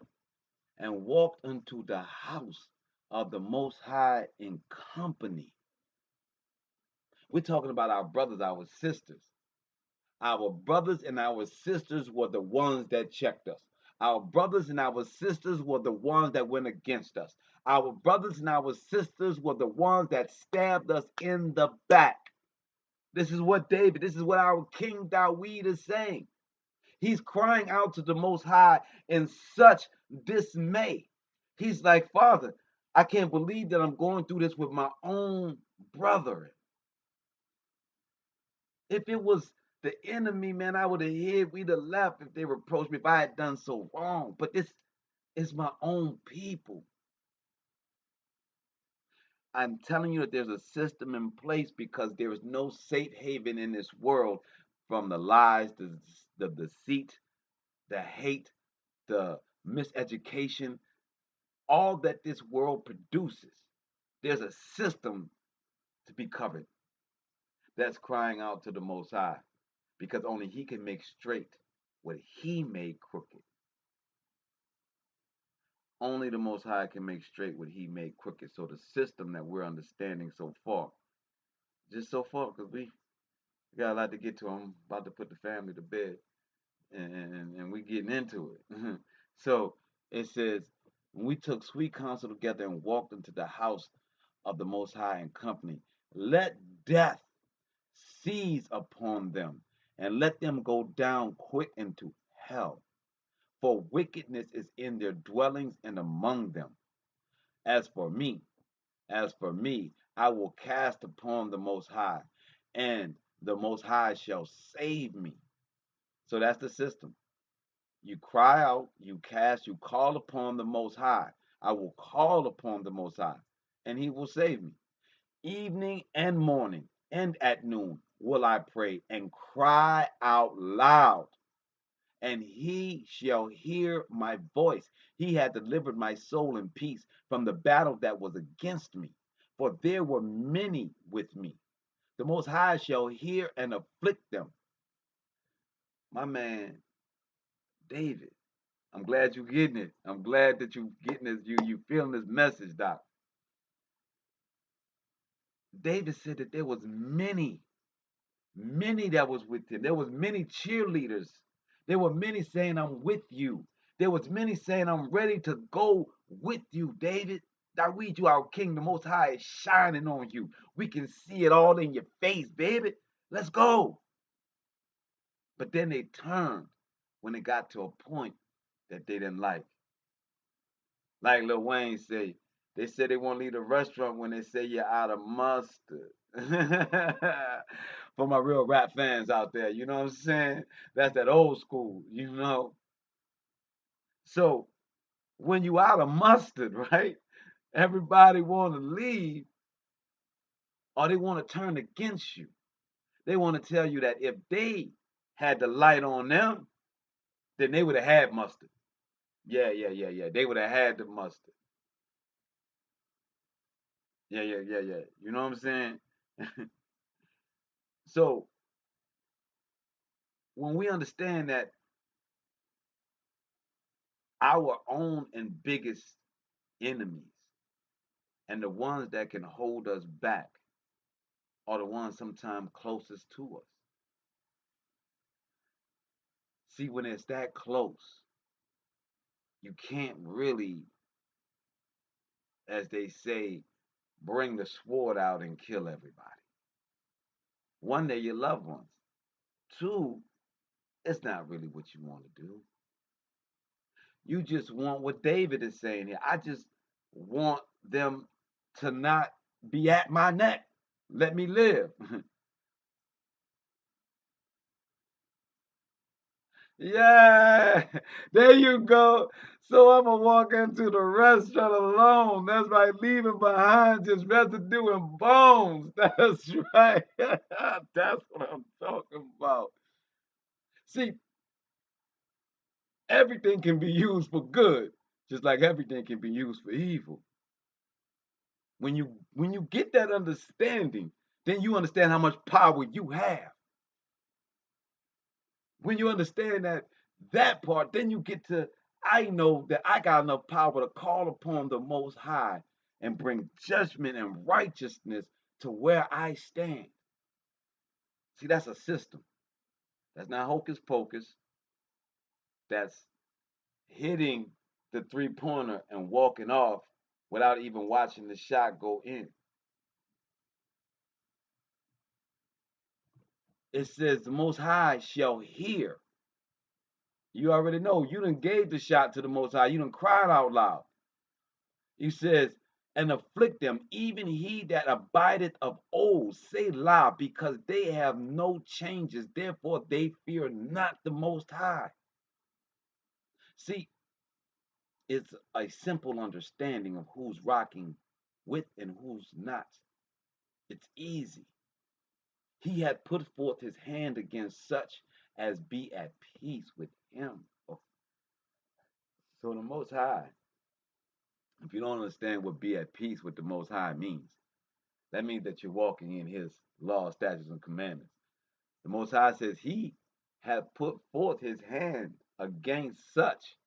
and walked into the house of the Most High in company. We're talking about our brothers, our sisters. Our brothers and our sisters were the ones that checked us. Our brothers and our sisters were the ones that went against us. Our brothers and our sisters were the ones that stabbed us in the back. This is what our King Dawid is saying. He's crying out to the Most High in such dismay. He's like, Father, I can't believe that I'm going through this with my own brother. If it was the enemy, man, I would have hid, we'd have left if they reproached me if I had done so wrong. But this is my own people. I'm telling you that there's a system in place because there is no safe haven in this world from the lies, the deceit, the hate, the miseducation, all that this world produces. There's a system to be covered that's crying out to the Most High because only He can make straight what He made crooked. Only the Most High can make straight what He made crooked. So the system that we're understanding so far, just so far, because we got a lot to get to. I'm about to put the family to bed, and we getting into it. So it says, when we took sweet counsel together and walked into the house of the Most High in company, let death seize upon them, and let them go down quick into hell. For wickedness is in their dwellings and among them. As for me, as for me, I will cast upon the Most High, and the Most High shall save me. So that's the system. You cry out, you cast, you call upon the Most High. I will call upon the Most High, and He will save me. Evening and morning and at noon will I pray and cry out loud, and He shall hear my voice. He had delivered my soul in peace from the battle that was against me, for there were many with me. The Most High shall hear and afflict them. My man, David, I'm glad you're getting it. I'm glad that you're getting this. You feeling this message, Doc. David said that there was many that was with him. There was many cheerleaders. There were many saying, I'm with you. There was many saying, I'm ready to go with you, David. I read you, our King, the Most High is shining on you. We can see it all in your face, baby. Let's go. But then they turned when it got to a point that they didn't like. Like Lil Wayne say, they said they won't leave the restaurant when they say you're out of mustard. For my real rap fans out there, you know what I'm saying? That's that old school, you know. So when you out of mustard, right? Everybody want to leave, or they want to turn against you. They want to tell you that if they had the light on them, then they would have had mustard. Yeah. They would have had the mustard. Yeah. You know what I'm saying? So when we understand that our own and biggest enemies and the ones that can hold us back are the ones sometimes closest to us. See, when it's that close, you can't really, as they say, bring the sword out and kill everybody. One, they're your loved ones. Two, it's not really what you want to do. You just want what David is saying here. I just want them to not be at my neck. Let me live. Yeah, there you go. So I'm gonna walk into the restaurant alone. That's right, leaving behind just residue and bones. That's right. That's what I'm talking about. See, everything can be used for good, just like everything can be used for evil. When you get that understanding, then you understand how much power you have. When you understand that part, then you get to, I know that I got enough power to call upon the Most High and bring judgment and righteousness to where I stand. See, that's a system. That's not hocus pocus. That's hitting the three-pointer and walking off without even watching the shot go in. It says the Most High shall hear You already know. You done gave the shot to the Most High. You done cried out loud. He says, and afflict them, even he that abideth of old, Selah, because they have no changes, therefore they fear not the Most High. See, it's a simple understanding of who's rocking with and who's not. It's easy. He had put forth his hand against such as be at peace with him. So the Most High, if you don't understand what be at peace with the Most High means, that means that you're walking in his law, statutes, and commandments. The Most High says he hath put forth his hand against such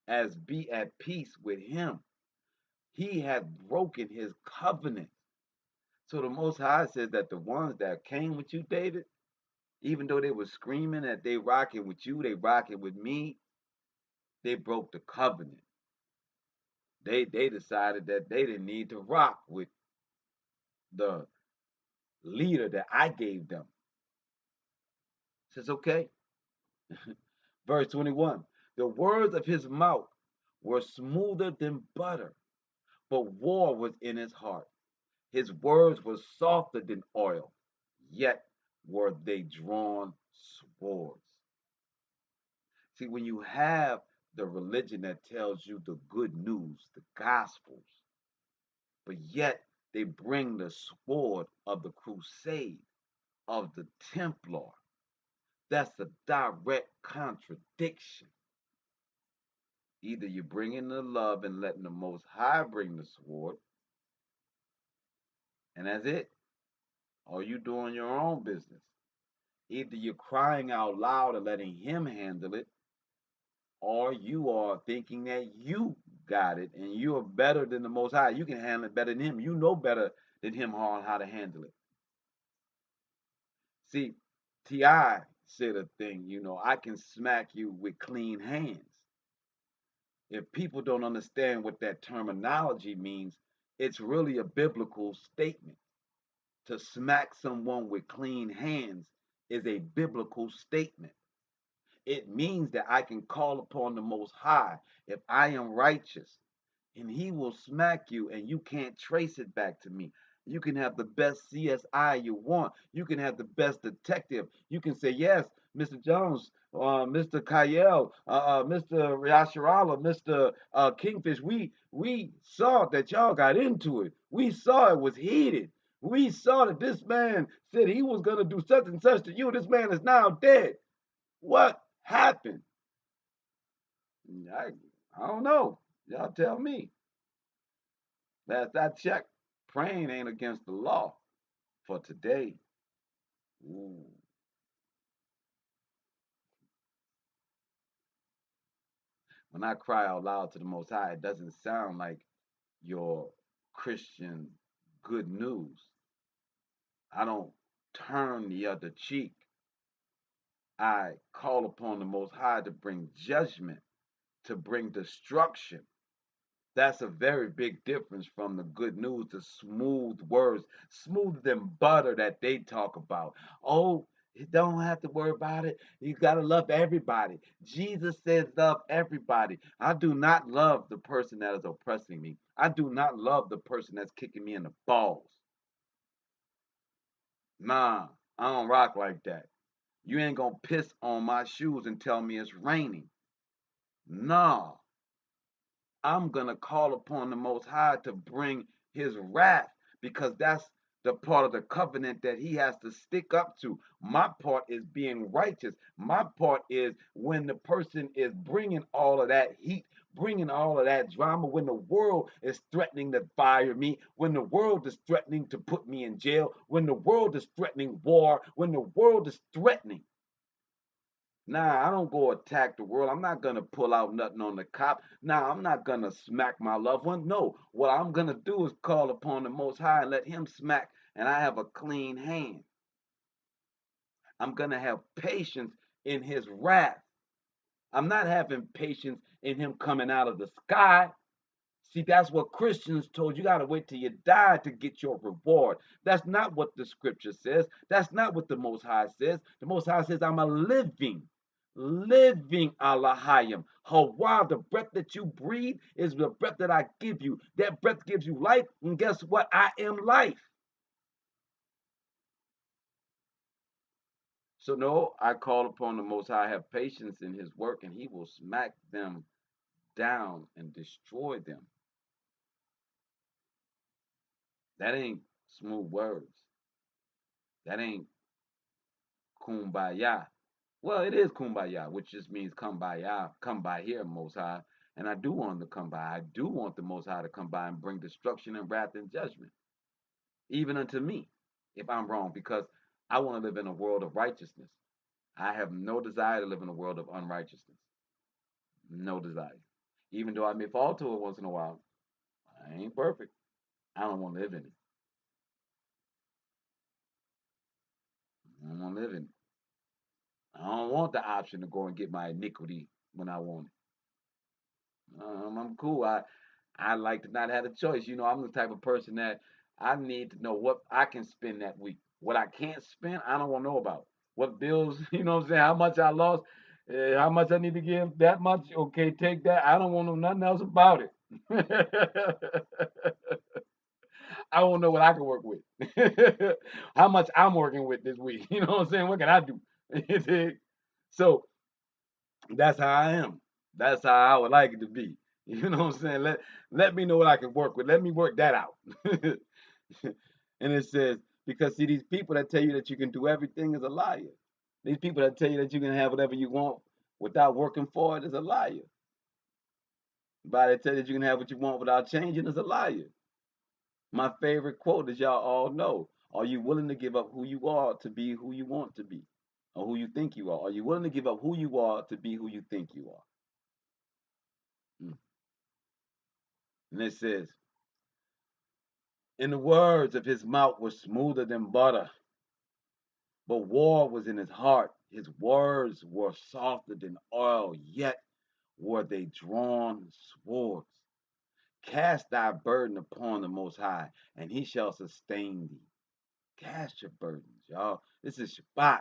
as be at peace with him. He hath broken his covenant. So the Most High says that the ones that came with you, David, even though they were screaming that they rocking with you, they rocking with me, they broke the covenant. They decided that they didn't need to rock with the leader that I gave them. Says, okay. Verse 21, the words of his mouth were smoother than butter, but war was in his heart. His words were softer than oil, yet were they drawn swords. See, when you have the religion that tells you the good news, the gospels, but yet they bring the sword of the crusade, of the Templar, that's a direct contradiction. Either you're bringing the love and letting the Most High bring the sword, and that's it, or you doing your own business. Either you're crying out loud and letting him handle it, or you are thinking that you got it and you're better than the Most High. You can handle it better than him. You know better than him on how to handle it. See, T.I. said a thing, I can smack you with clean hands. If people don't understand what that terminology means, it's really a biblical statement. To smack someone with clean hands is a biblical statement. It means that I can call upon the Most High if I am righteous, and he will smack you and you can't trace it back to me. You can have the best CSI you want. You can have the best detective. You can say, yes, Mr. Jones, Mr. Kyle, Mr. Yasharala, Mr. Kingfish, we saw that y'all got into it. We saw it was heated. We saw that this man said he was going to do such and such to you. This man is now dead. What happened? I don't know. Y'all tell me. Last I checked, praying ain't against the law for today. Ooh. When I cry out loud to the Most High, it doesn't sound like your Christian good news. I don't turn the other cheek. I call upon the Most High to bring judgment, to bring destruction. That's a very big difference from the good news, the smooth words, smoother than butter that they talk about. Oh, you don't have to worry about it. You got to love everybody. Jesus says love everybody. I do not love the person that is oppressing me. I do not love the person that's kicking me in the balls. Nah, I don't rock like that. You ain't going to piss on my shoes and tell me it's raining. Nah. I'm going to call upon the Most High to bring his wrath, because that's the part of the covenant that he has to stick up to. My part is being righteous. My part is when the person is bringing all of that heat, bringing all of that drama, when the world is threatening to fire me, when the world is threatening to put me in jail, when the world is threatening war, when the world is threatening. Nah, I don't go attack the world. I'm not going to pull out nothing on the cop. Nah, I'm not going to smack my loved one. No, what I'm going to do is call upon the Most High and let him smack, and I have a clean hand. I'm going to have patience in his wrath. I'm not having patience in him coming out of the sky. See, that's what Christians told you. Got to wait till you die to get your reward. That's not what the scripture says. That's not what the Most High says. The Most High says, I'm a living living Alahayim. Hawa, the breath that you breathe is the breath that I give you. That breath gives you life, and guess what? I am life. So no, I call upon the Most High, have patience in his work, and he will smack them down and destroy them. That ain't smooth words. That ain't kumbaya. Well, it is kumbaya, which just means come by here, Most High. And I do want him to come by. I do want the Most High to come by and bring destruction and wrath and judgment, even unto me, if I'm wrong, because I want to live in a world of righteousness. I have no desire to live in a world of unrighteousness. No desire. Even though I may fall to it once in a while, I ain't perfect. I don't want to live in it. I don't want to live in it. I don't want the option to go and get my iniquity when I want it. I'm cool. I like to not have a choice. You know, I'm the type of person that I need to know what I can spend that week. What I can't spend, I don't want to know about. What bills, you know what I'm saying? How much I lost, how much I need to give, that much. Okay, take that. I don't want to know nothing else about it. I want to know what I can work with. How much I'm working with this week. You know what I'm saying? What can I do? So that's how I am. That's how I would like it to be. You know what I'm saying? Let me know what I can work with. Let me work that out. And it says, because see, these people that tell you that you can do everything is a liar. These people that tell you that you can have whatever you want without working for it is a liar. By that tell you that you can have what you want without changing is a liar. My favorite quote, as y'all all know, are you willing to give up who you are to be who you want to be? Or who you think you are? Are you willing to give up who you are to be who you think you are? Mm. And it says, in the words of his mouth was smoother than butter, but war was in his heart. His words were softer than oil, yet were they drawn swords. Cast thy burden upon the Most High, and he shall sustain thee. Cast your burdens, y'all. This is Shabbat.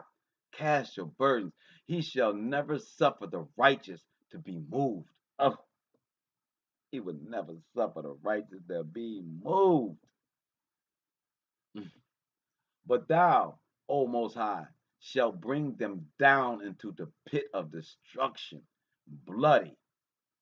Cast your burdens. He shall never suffer the righteous to be moved. Oh, he would never suffer the righteous to be moved. But thou, O Most High, shall bring them down into the pit of destruction. Bloody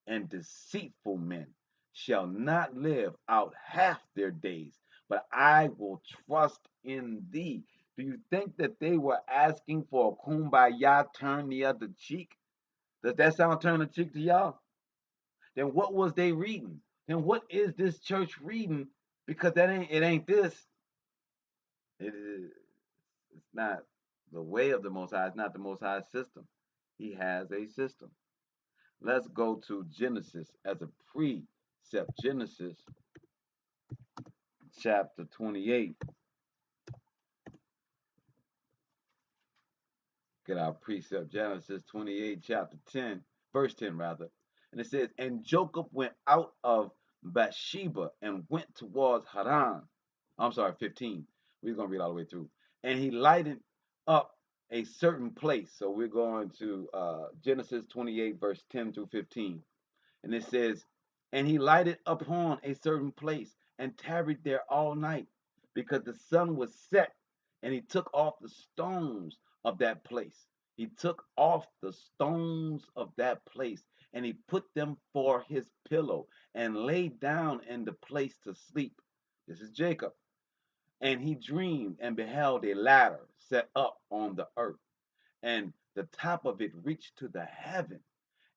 and deceitful men shall not live out half their days, but I will trust in thee. Do you think that they were asking for a kumbaya, turn the other cheek? Does that sound turn the cheek to y'all? Then what was they reading? Then what is this church reading? Because it ain't this. It is it's not the way of the Most High. It's not the Most High system. He has a system. Let's go to Genesis as a precept. Genesis chapter 28. Get our precept. Genesis 28, chapter 10, verse 10 rather. And it says, and Jacob went out of Bathsheba and went towards Haran. I'm sorry, 15. We're going to read all the way through. And he lighted up a certain place. So we're going to Genesis 28, verse 10 through 15. And it says, and he lighted upon a certain place and tarried there all night, because the sun was set, and he took off the stones of that place. He took off the stones of that place, and he put them for his pillow, and lay down in the place to sleep. This is Jacob. And he dreamed and beheld a ladder set up on the earth, and the top of it reached to the heaven.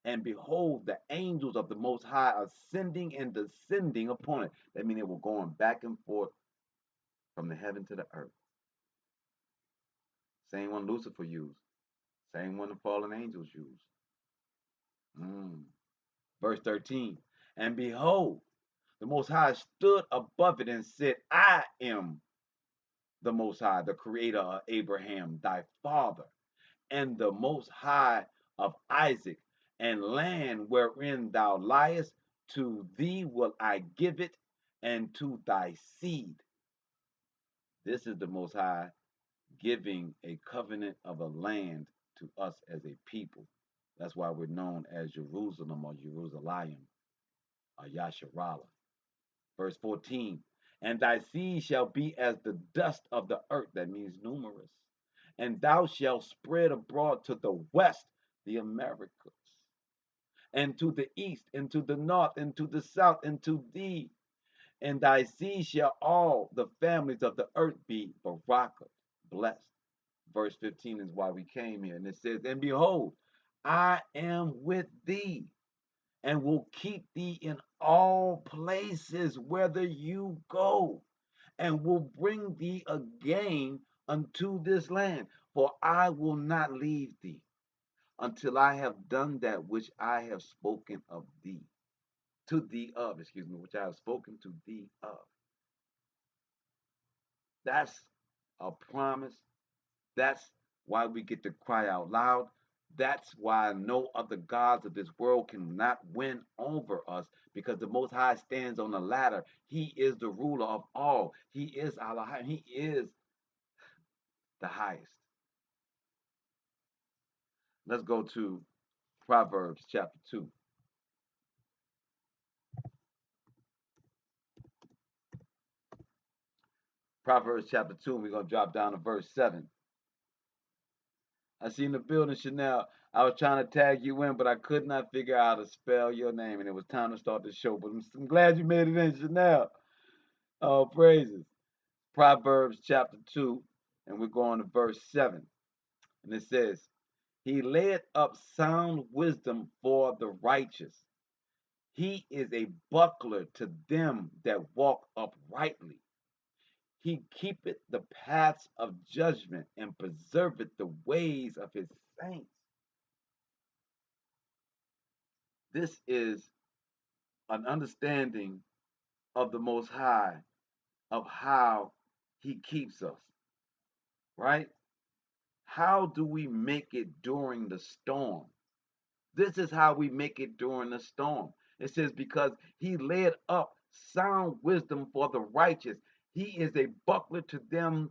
And behold, the angels of the Most High ascending and descending upon it. That means they were going back and forth from the heaven to the earth. Same one Lucifer used. Same one the fallen angels used. Verse 13. And behold, the Most High stood above it and said, I am the Most High, the creator of Abraham, thy father, and the Most High of Isaac, and land wherein thou liest, to thee will I give it, and to thy seed. This is the Most High giving a covenant of a land to us as a people. That's why we're known as Jerusalem or Jerusalem or Yasharala. Verse 14, and thy seed shall be as the dust of the earth, that means numerous, and thou shalt spread abroad to the west, the Americas, and to the east, and to the north, and to the south, and to thee, and thy seed shall all the families of the earth be Barakah, blessed. Verse 15 is why we came here, and it says, and behold, I am with thee, and will keep thee in all places whither you go, and will bring thee again unto this land. For I will not leave thee until I have done that which I have spoken of thee, to thee of, which I have spoken to thee of. That's a promise. That's why we get to cry out loud. That's why no other gods of this world cannot win over us, because the Most High stands on the ladder. He is the ruler of all. He is Allah. He is the highest. Let's go to Proverbs chapter 2. Proverbs chapter 2, and we're going to drop down to verse 7. I see in the building, Chanel. I was trying to tag you in, but I could not figure out how to spell your name, and it was time to start the show. But I'm glad you made it in, Chanel. Oh, praises. Proverbs chapter 2, and we're going to verse 7. And it says, he laid up sound wisdom for the righteous. He is a buckler to them that walk uprightly. He keepeth the paths of judgment and preserveth the ways of his saints. This is an understanding of the Most High, of how he keeps us, right? How do we make it during the storm? This is how we make it during the storm. It says, because he led up sound wisdom for the righteous. He is a buckler to them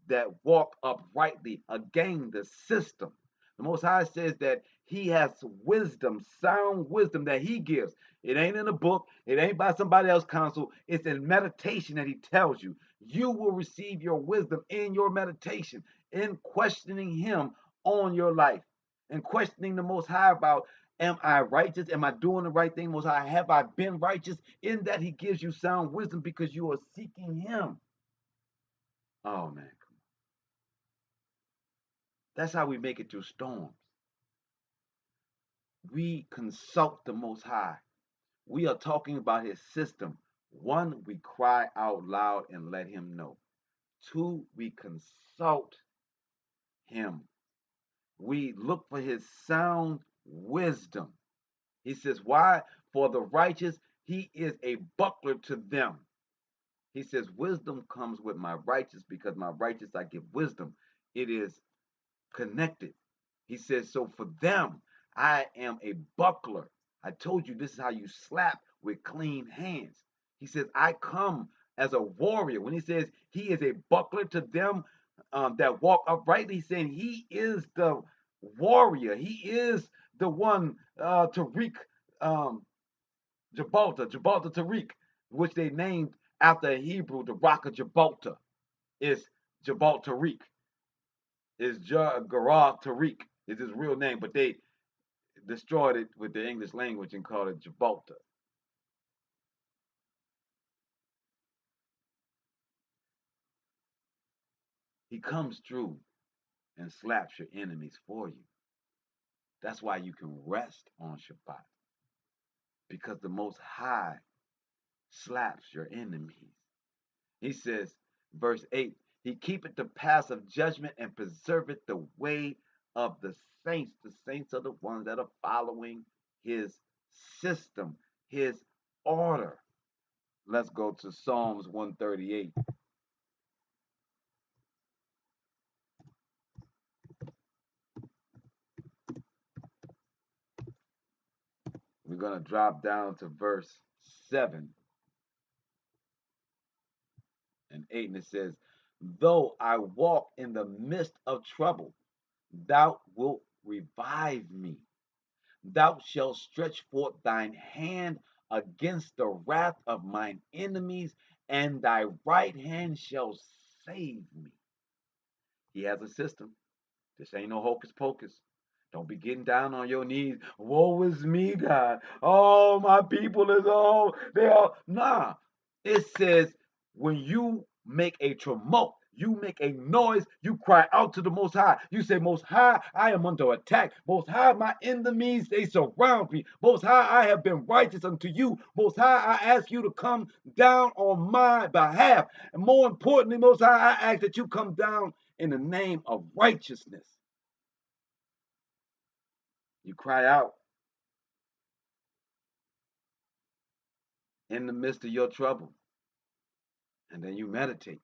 that walk uprightly. Again, the system. The Most High says that he has wisdom, sound wisdom that he gives. It ain't in a book. It ain't by somebody else's counsel. It's in meditation that he tells you. You will receive your wisdom in your meditation, in questioning him on your life, and questioning the Most High about, am I righteous? Am I doing the right thing, Most High? Have I been righteous? In that he gives you sound wisdom because you are seeking him. Oh, man. That's how we make it through storms. We consult the Most High. We are talking about his system. 1, we cry out loud and let him know. 2, we consult him. We look for his sound wisdom. He says, why? For the righteous, he is a buckler to them. He says, wisdom comes with my righteous, because my righteous I give wisdom. It is connected. He says, so for them, I am a buckler. I told you this is how you slap with clean hands. He says, I come as a warrior. When he says he is a buckler to them that walk uprightly, he's saying he is the warrior. He is the one, Tariq, Gibraltar Tariq, which they named after a Hebrew, the Rock of Gibraltar, is Gibraltar Tariq. Is Garar Tariq is his real name, but they destroyed it with the English language and called it Gibraltar. He comes through and slaps your enemies for you. That's why you can rest on Shabbat, because the Most High slaps your enemies. He says, verse 8, he keepeth the paths of judgment and preserveth the way of the saints. The saints are the ones that are following his system, his order. Let's go to Psalms 138. We're going to drop down to verse 7 and 8, and it says, though I walk in the midst of trouble, thou wilt revive me. Thou shalt stretch forth thine hand against the wrath of mine enemies, and thy right hand shall save me. He has a system. This ain't no hocus pocus. Don't be getting down on your knees. Woe is me, God. Oh, my people is all they are. Nah. It says when you make a tumult, you make a noise, you cry out to the Most High. You say, Most High, I am under attack. Most High, my enemies, they surround me. Most High, I have been righteous unto you. Most High, I ask you to come down on my behalf. And more importantly, Most High, I ask that you come down in the name of righteousness. You cry out in the midst of your trouble, and then you meditate.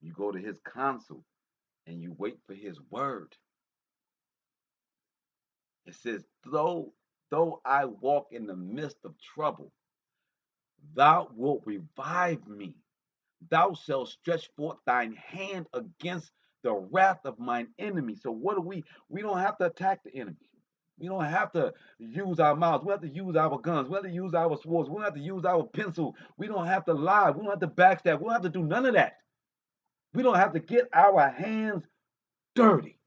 You go to his counsel, and you wait for his word. It says, though I walk in the midst of trouble, thou wilt revive me. Thou shalt stretch forth thine hand against the wrath of mine enemy. So what do we don't have to attack the enemy. We don't have to use our mouths. We don't have to use our guns. We don't have to use our swords. We don't have to use our pencil. We don't have to lie. We don't have to backstab. We don't have to do none of that. We don't have to get our hands dirty.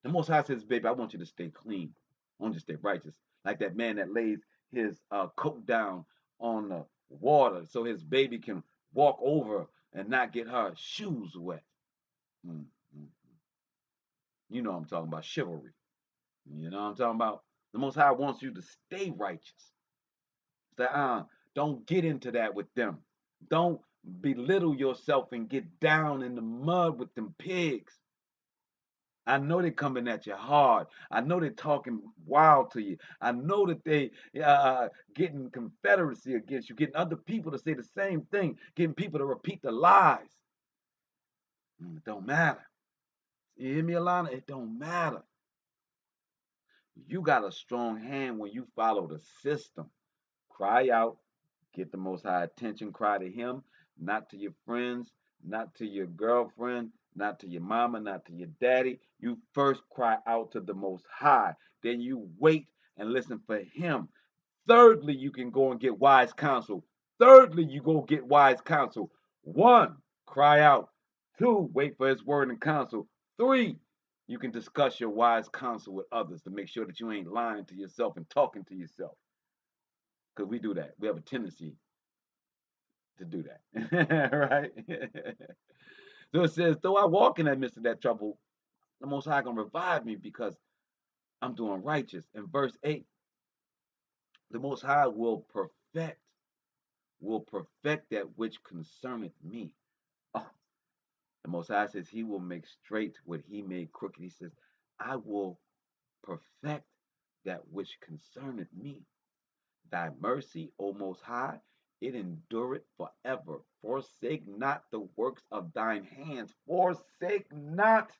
The Most High says, baby, I want you to stay clean. I want you to stay righteous. Like that man that lays his coat down on the water so his baby can walk over and not get her shoes wet. Mm-hmm. You know what I'm talking about, chivalry. You know what I'm talking about? The Most High wants you to stay righteous. Say, don't get into that with them. Don't belittle yourself and get down in the mud with them pigs. I know they're coming at you hard. I know they're talking wild to you. I know that they getting confederacy against you, getting other people to say the same thing, getting people to repeat the lies. It don't matter. You hear me, Alana? It don't matter. You got a strong hand when you follow the system. Cry out, get the Most High attention, cry to him, not to your friends, not to your girlfriend, not to your mama, not to your daddy. You first cry out to the Most High. Then you wait and listen for him. Thirdly, you can go and get wise counsel. Thirdly, you go get wise counsel. 1, cry out. 2, wait for his word and counsel. 3, you can discuss your wise counsel with others to make sure that you ain't lying to yourself and talking to yourself. Because we do that. We have a tendency to do that. Right? So it says, though I walk in the midst of that trouble, the Most High gonna revive me because I'm doing righteous. In verse 8, the Most High will perfect that which concerneth me. Oh, the Most High says he will make straight what he made crooked. He says, I will perfect that which concerneth me. Thy mercy, O Most High, it endureth forever. Forsake not the works of thine hands. Forsake not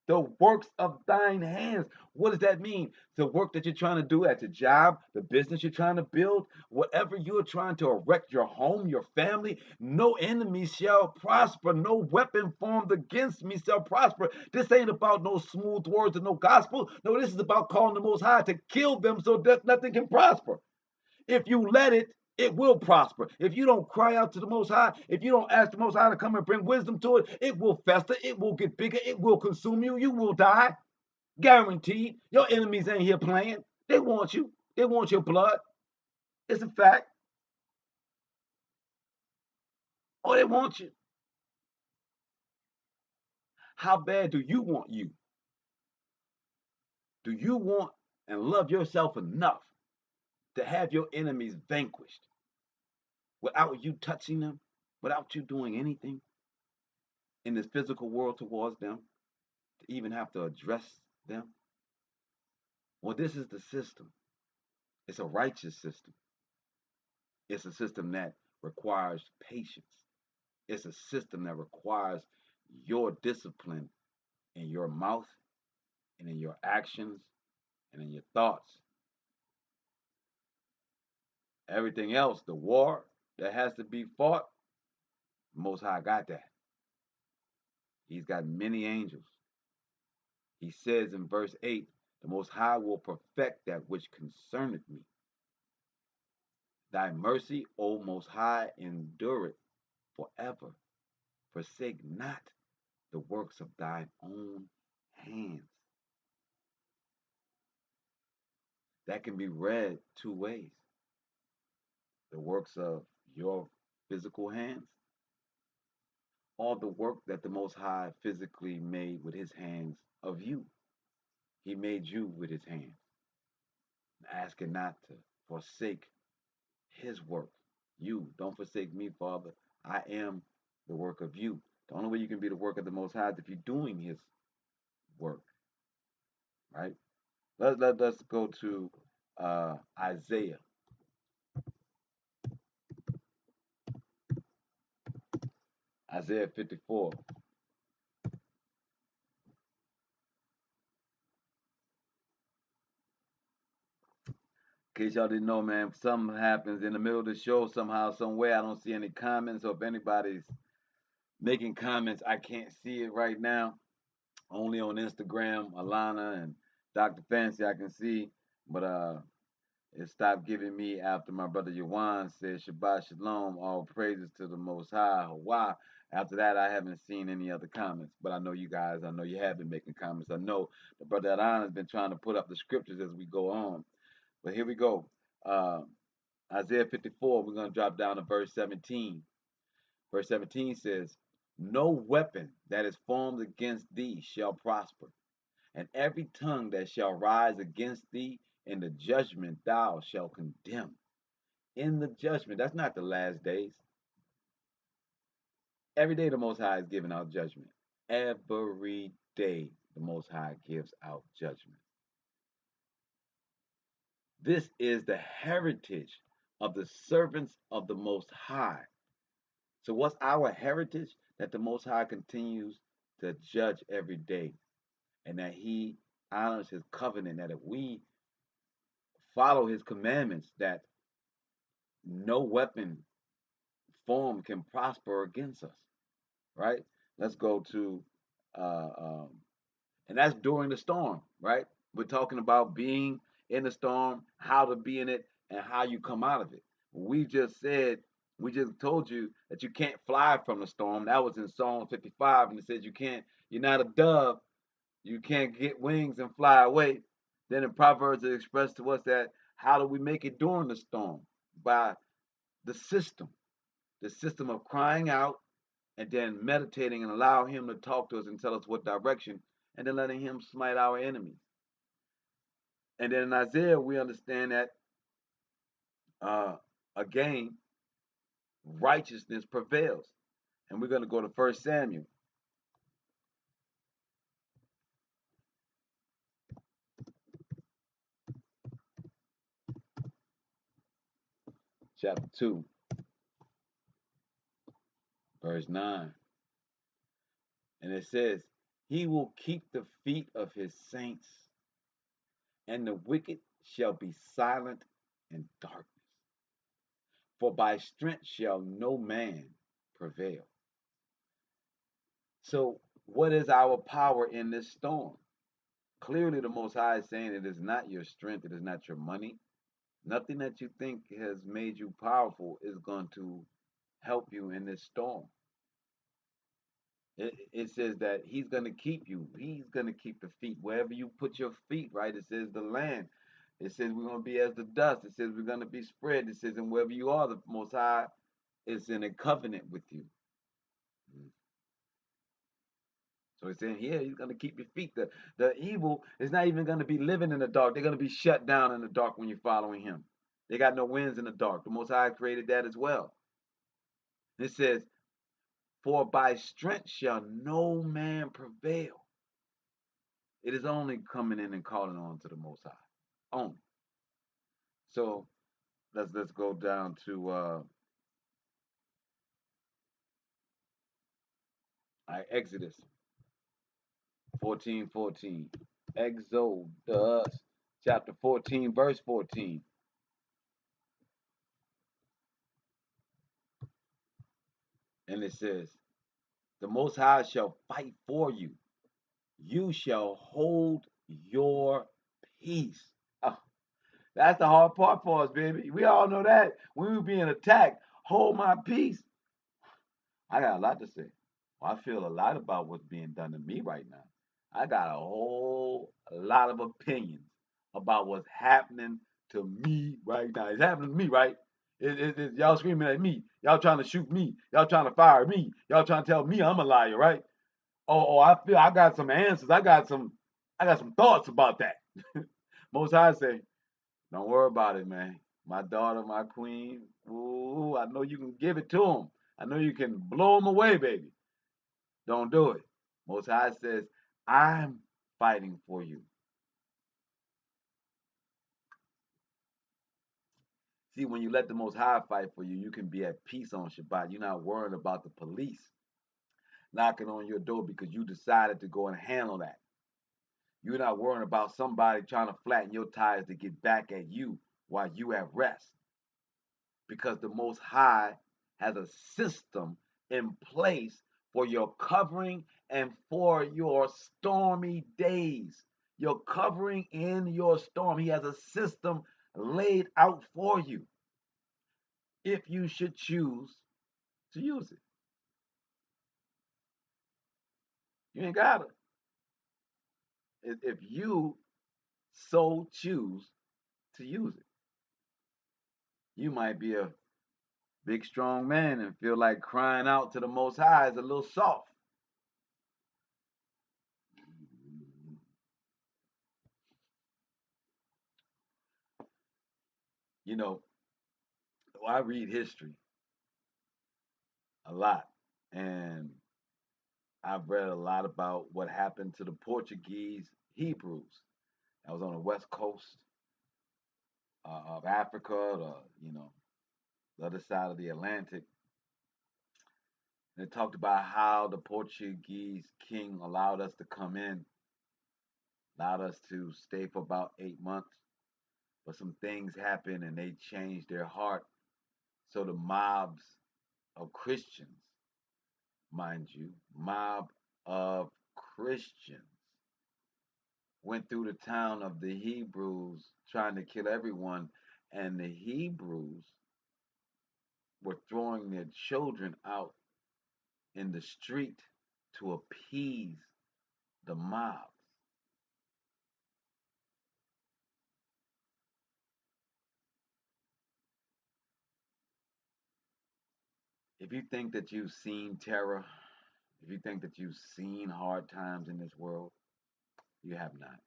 the works of thine hands. What does that mean? The work that you're trying to do at your job, the business you're trying to build, whatever you're trying to erect, your home, your family, no enemy shall prosper. No weapon formed against me shall prosper. This ain't about no smooth words and no gospel. No, this is about calling the Most High to kill them so that nothing can prosper. If you let it, it will prosper. If you don't cry out to the Most High, if you don't ask the Most High to come and bring wisdom to it, it will fester, it will get bigger, it will consume you, you will die. Guaranteed. Your enemies ain't here playing. They want you. They want your blood. It's a fact. Oh, they want you. How bad do you want you? Do you want and love yourself enough to have your enemies vanquished without you touching them, without you doing anything in this physical world towards them? To even have to address them? Well, this is the system. It's a righteous system. It's a system that requires patience. It's a system that requires your discipline in your mouth and in your actions and in your thoughts. Everything else, the war that has to be fought, the Most High got that. He's got many angels. He says in verse 8 The Most High will perfect that which concerneth me. Thy mercy, O Most High, endureth forever. Forsake not the works of thine own hands. That can be read two ways. The works of your physical hands, or the work that the Most High physically made with his hands of you. He made you with his hands. Asking not to forsake his work. You, don't forsake me, Father. I am the work of you. The only way you can be the work of the Most High is if you're doing his work, right? Let's go to Isaiah. Isaiah 54. In case y'all didn't know, man, something happens in the middle of the show somehow, somewhere. I don't see any comments, or if anybody's making comments, I can't see it right now. Only on Instagram, Alana and Dr. Fancy I can see, but it stopped giving me after my brother Yawan said Shabbat Shalom, all praises to the Most High, Hawaii. After that, I haven't seen any other comments, but I know you guys, I know you have been making comments. I know the brother Alana has been trying to put up the scriptures as we go on. But here we go. Isaiah 54, we're going to drop down to verse 17. Verse 17 says, no weapon that is formed against thee shall prosper, and every tongue that shall rise against thee in the judgment thou shalt condemn. In the judgment, that's not the last days. Every day the Most High is giving out judgment. Every day the Most High gives out judgment. This is the heritage of the servants of the Most High. So what's our heritage? That the Most High continues to judge every day, and that he honors his covenant, that if we follow his commandments, that no weapon formed can prosper against us, right? Let's go to, and that's during the storm, right? We're talking about being in the storm, how to be in it, and how you come out of it. We just told you that you can't fly from the storm. That was in Psalm 55, and it says you're not a dove, you can't get wings and fly away. Then in Proverbs it expressed to us that how do we make it during the storm? By the system of crying out and then meditating and allow him to talk to us and tell us what direction, and then letting him smite our enemies. And then in Isaiah, we understand that again, righteousness prevails. And we're going to go to 1 Samuel. Chapter 2, verse 9. And it says, he will keep the feet of his saints, and the wicked shall be silent in darkness. For by strength shall no man prevail. So what is our power in this storm? Clearly the Most High is saying it is not your strength, it is not your money. Nothing that you think has made you powerful is going to help you in this storm. It says that he's going to keep you. He's going to keep the feet. Wherever you put your feet, right? It says the land. It says we're going to be as the dust. It says we're going to be spread. It says, and wherever you are, the Most High is in a covenant with you. So it's saying here, he's going to keep your feet. The evil is not even going to be living in the dark. They're going to be shut down in the dark when you're following him. They got no winds in the dark. The Most High created that as well. It says, for by strength shall no man prevail. It is only coming in and calling on to the Most High. Only. So let's go down to Exodus 14:14. Exodus chapter 14, verse 14. And it says, the Most High shall fight for you. You shall hold your peace. Oh, that's the hard part for us, baby. We all know that. When we're being attacked, hold my peace. I got a lot to say. Well, I feel a lot about what's being done to me right now. I got a whole lot of opinions about what's happening to me right now. It's happening to me, right? Y'all screaming at me. Y'all trying to shoot me. Y'all trying to fire me. Y'all trying to tell me I'm a liar, right? I feel I got some answers. I got some thoughts about that. Most High say, don't worry about it, man. My daughter, my queen. Ooh, I know you can give it to him. I know you can blow him away, baby. Don't do it. Most High says, I'm fighting for you. See, when you let the Most High fight for you, you can be at peace on Shabbat. You're not worrying about the police knocking on your door because you decided to go and handle that. You're not worrying about somebody trying to flatten your tires to get back at you while you at rest. Because the Most High has a system in place for your covering and for your stormy days. Your covering in your storm. He has a system laid out for you if you should choose to use it. You ain't got to. If you so choose to use it, you might be a big, strong man and feel like crying out to the Most High is a little soft. You know, I read history a lot, and I've read a lot about what happened to the Portuguese Hebrews. I was on the west coast of Africa, the other side of the Atlantic. And it talked about how the Portuguese king allowed us to come in, allowed us to stay for about 8 months. But some things happened and they changed their heart. So the mobs of Christians, mind you, mob of Christians went through the town of the Hebrews trying to kill everyone, and the Hebrews were throwing their children out in the street to appease the mobs. If you think that you've seen terror, if you think that you've seen hard times in this world, you have not.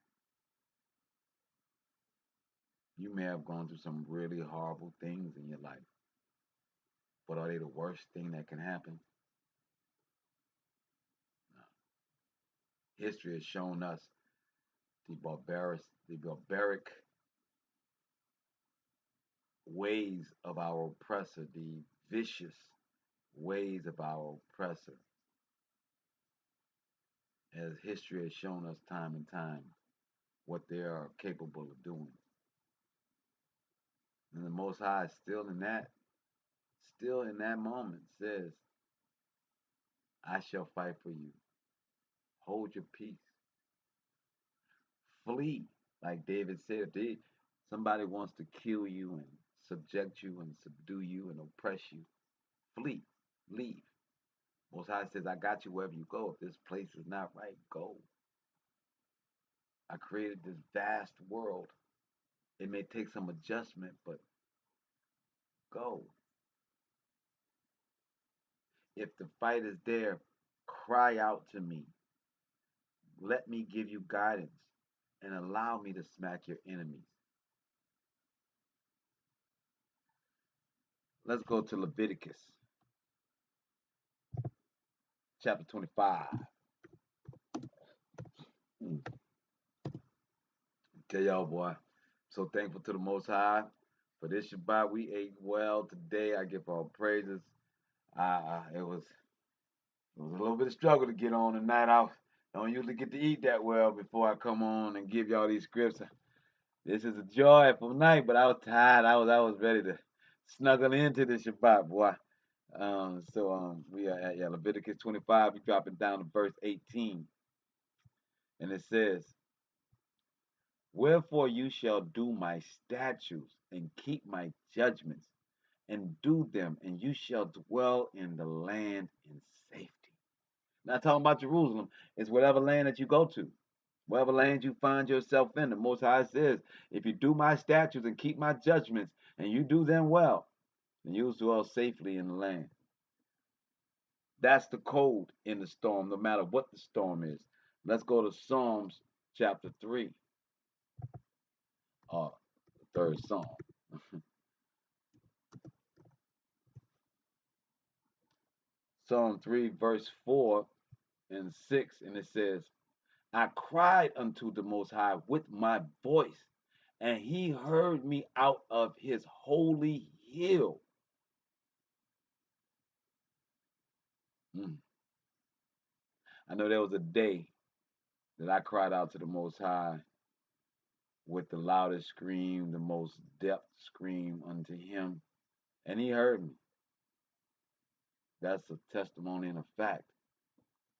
You may have gone through some really horrible things in your life, but are they the worst thing that can happen? No. History has shown us the barbaric ways of our oppressor, the vicious ways of our oppressor, as history has shown us time and time what they are capable of doing. And the Most High still in that moment says, I shall fight for you. Hold your peace. Flee. Like David said, if somebody wants to kill you and subject you and subdue you and oppress you, flee. Leave. Most High says, I got you wherever you go. If this place is not right, go. I created this vast world. It may take some adjustment, but go. If the fight is there, cry out to me. Let me give you guidance and allow me to smack your enemies. Let's go to Leviticus chapter 25. Tell y'all, boy, so thankful to the Most High for this Shabbat. We ate well today. I give all praises. It was a little bit of struggle to get on tonight. I don't usually get to eat that well before I come on and give y'all these scripts. This is a joyful night, but I was tired. I was ready to snuggle into the Shabbat, boy. We are at Leviticus 25. We dropping down to verse 18, and it says, Wherefore you shall do my statutes and keep my judgments and do them, and you shall dwell in the land in safety. Not talking about Jerusalem. It's whatever land that you go to. Whatever land you find yourself in, the Most High says, if you do my statutes and keep my judgments, and you do them well, then you'll dwell safely in the land. That's the code in the storm, no matter what the storm is. Let's go to Psalms chapter 3, the third Psalm. Psalm 3, verse 4 and 6, and it says, I cried unto the Most High with my voice, and he heard me out of his holy hill. I know there was a day that I cried out to the Most High with the loudest scream, the most depth scream unto him, and he heard me. That's a testimony and a fact.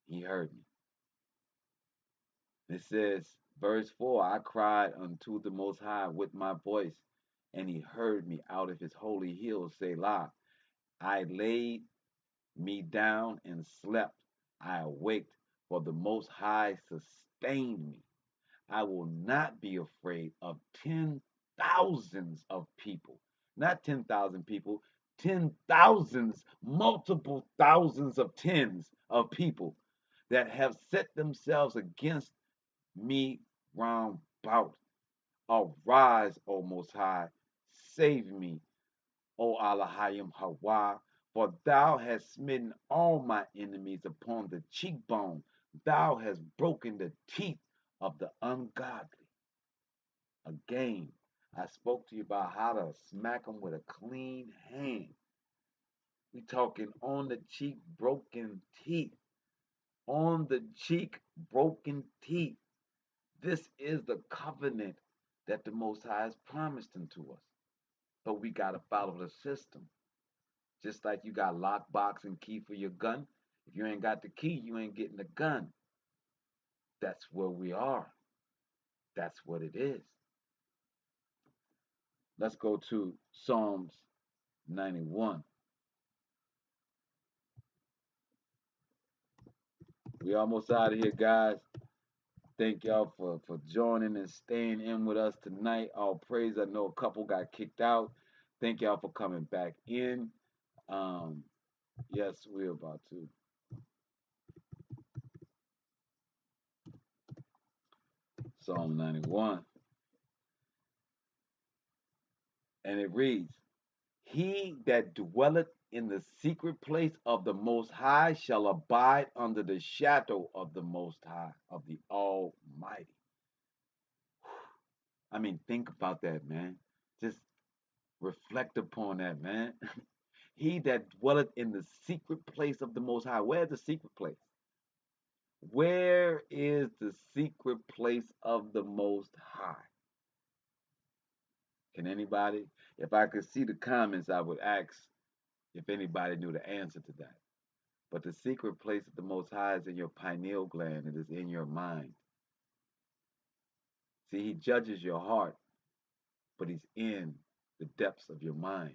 He heard me. It says, verse 4, I cried unto the Most High with my voice, and he heard me out of his holy hill, Selah. I laid me down and slept. I awaked, for the Most High sustained me. I will not be afraid of 10,000s of people. Not 10,000 people, 10,000s, multiple thousands of tens of people that have set themselves against me round about. Arise, O Most High, save me, O Elohim Hawa, for thou hast smitten all my enemies upon the cheekbone. Thou hast broken the teeth of the ungodly. Again, I spoke to you about how to smack them with a clean hand. We talking on the cheek, broken teeth. On the cheek, broken teeth. This is the covenant that the Most High has promised unto us. But we got to follow the system. Just like you got lockbox and key for your gun. If you ain't got the key, you ain't getting the gun. That's where we are. That's what it is. Let's go to Psalms 91. We almost out of here, guys. Thank y'all for joining and staying in with us tonight. All praise. I know a couple got kicked out. Thank y'all for coming back in. Yes, we're about to. Psalm 91. And it reads, He that dwelleth in the secret place of the Most High shall abide under the shadow of the Most High, of the Almighty. I mean, think about that, man. Just reflect upon that, man. He that dwelleth in the secret place of the Most High. Where's the secret place? Where is the secret place of the Most High? Can anybody? If I could see the comments, I would ask if anybody knew the answer to that. But the secret place of the Most High is in your pineal gland. It is in your mind. See, he judges your heart, but he's in the depths of your mind,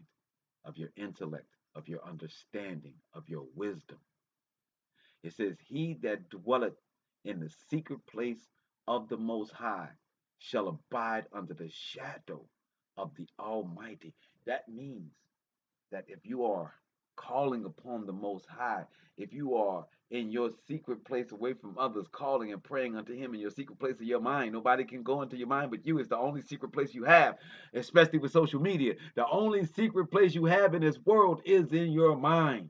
of your intellect, of your understanding, of your wisdom. It says, He that dwelleth in the secret place of the Most High shall abide under the shadow of the Almighty. That means that if you are calling upon the Most High, if you are in your secret place away from others, calling and praying unto him in your secret place of your mind, nobody can go into your mind but you. It's the only secret place you have, especially with social media. The only secret place you have in this world is in your mind.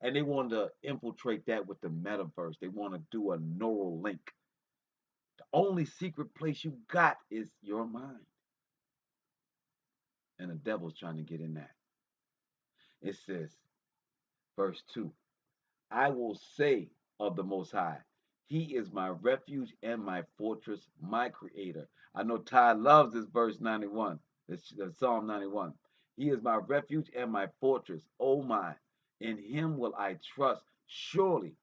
And they want to infiltrate that with the metaverse. They want to do a neural link. The only secret place you got is your mind. And the devil's trying to get in that. It says, verse 2, I will say of the Most High, He is my refuge and my fortress, my creator. I know Ty loves this verse 91. It's Psalm 91. He is my refuge and my fortress. Oh my, in him will I trust. Surely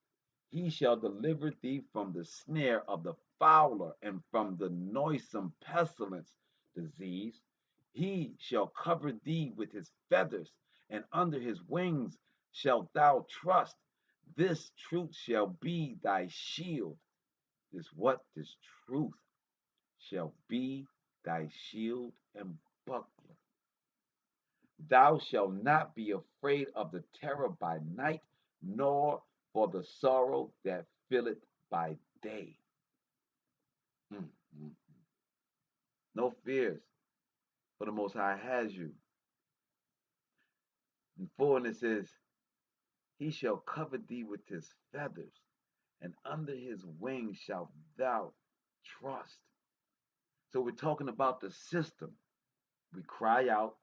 He shall deliver thee from the snare of the fowler and from the noisome pestilence disease. He shall cover thee with his feathers, and under his wings shalt thou trust. This truth shall be thy shield. This truth shall be thy shield and buckler. Thou shalt not be afraid of the terror by night, nor for the sorrow that filleth by day. Mm, mm. No fears, for the Most High has you. And 4, and it says, He shall cover thee with his feathers, and under his wings shalt thou trust. So we're talking about the system. We cry out,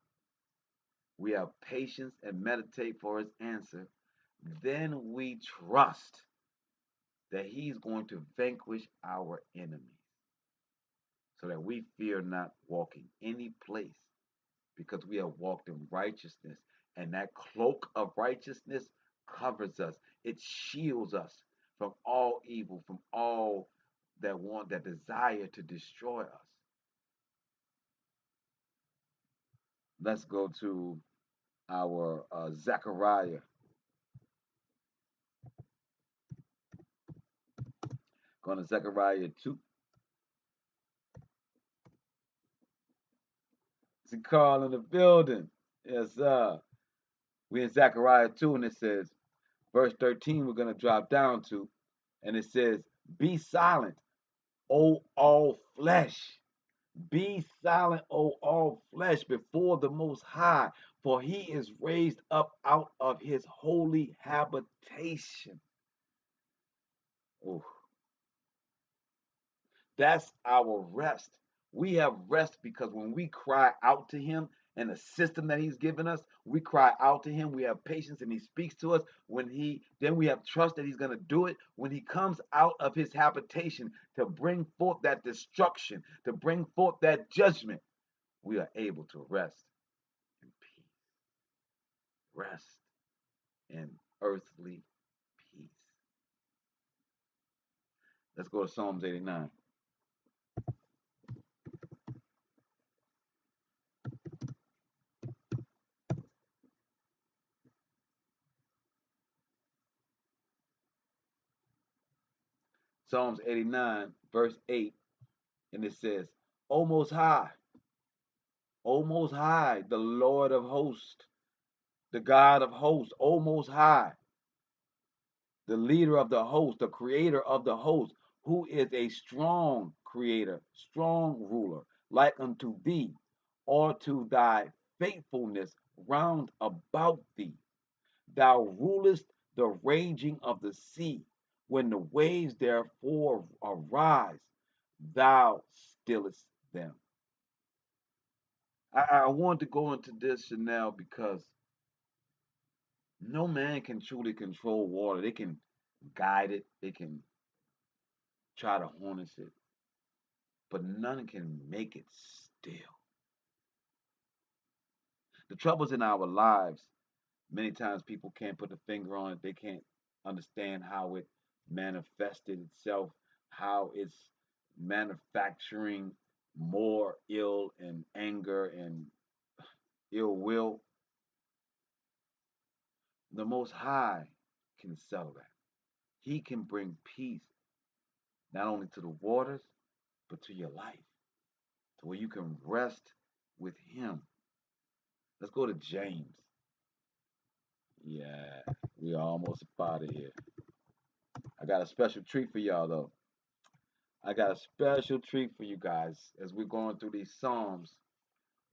we have patience and meditate for his answer. Then we trust that he's going to vanquish our enemies, so that we fear not walking any place, because we have walked in righteousness, and that cloak of righteousness covers us. It shields us from all evil, from all that desire to destroy us. Let's go to our Zechariah. Going to Zechariah 2. See Carl in the building. Yes, sir. We in Zechariah 2, and it says, verse 13, we're going to drop down to, and it says, Be silent, O all flesh. Be silent, O all flesh, before the Most High, for he is raised up out of his holy habitation. Ooh, that's our rest. We have rest because when we cry out to him and the system that he's given us, we cry out to him. We have patience and he speaks to us. Then we have trust that he's going to do it. When he comes out of his habitation to bring forth that destruction, to bring forth that judgment, we are able to rest in peace, rest in earthly peace. Let's go to Psalms 89. Psalms 89, verse 8, and it says, O Most High, the Lord of hosts, the God of hosts, O Most High, the leader of the host, the creator of the host, who is a strong creator, strong ruler, like unto thee, or to thy faithfulness round about thee. Thou rulest the raging of the sea. When the waves therefore arise, thou stillest them. I want to go into this, Chanel, because no man can truly control water. They can guide it, they can try to harness it, but none can make it still. The troubles in our lives, many times people can't put a finger on it. They can't understand how it manifested itself, how it's manufacturing more ill and anger and ill will. The Most High can settle that. He can bring peace not only to the waters, but to your life, to where you can rest with him. Let's go to James. Yeah, we are almost out of here. I got a special treat for y'all, though. I got a special treat for you guys as we're going through these Psalms.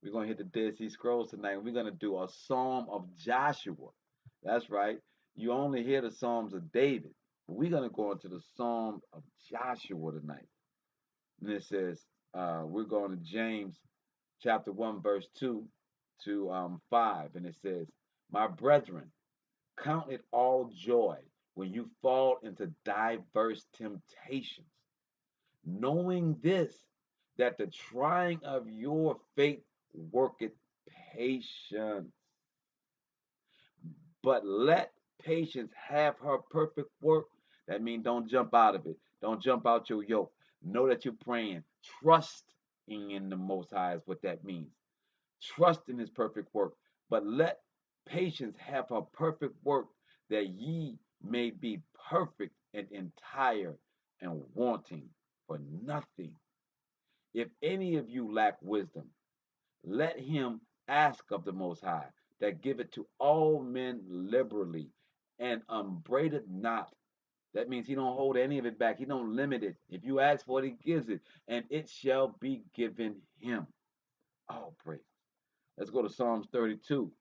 We're going to hit the Dead Sea Scrolls tonight. And we're going to do a Psalm of Joshua. That's right. You only hear the Psalms of David. But we're going to go into the Psalm of Joshua tonight. And it says, we're going to James chapter 1, verse 2 to 5. And it says, My brethren, count it all joy when you fall into diverse temptations, knowing this, that the trying of your faith worketh patience. But let patience have her perfect work, That means don't jump out of it. Don't jump out your yoke. Know that you're praying. Trusting in the Most High is what that means. Trust in his perfect work. But let patience have her perfect work, that ye may be perfect and entire and wanting for nothing. If any of you lack wisdom, let him ask of the Most High, that giveth to all men liberally, and upbraideth not. That means he don't hold any of it back. He don't limit it. If you ask for it, he gives it, and it shall be given him. Oh, praise. Let's go to Psalms 32.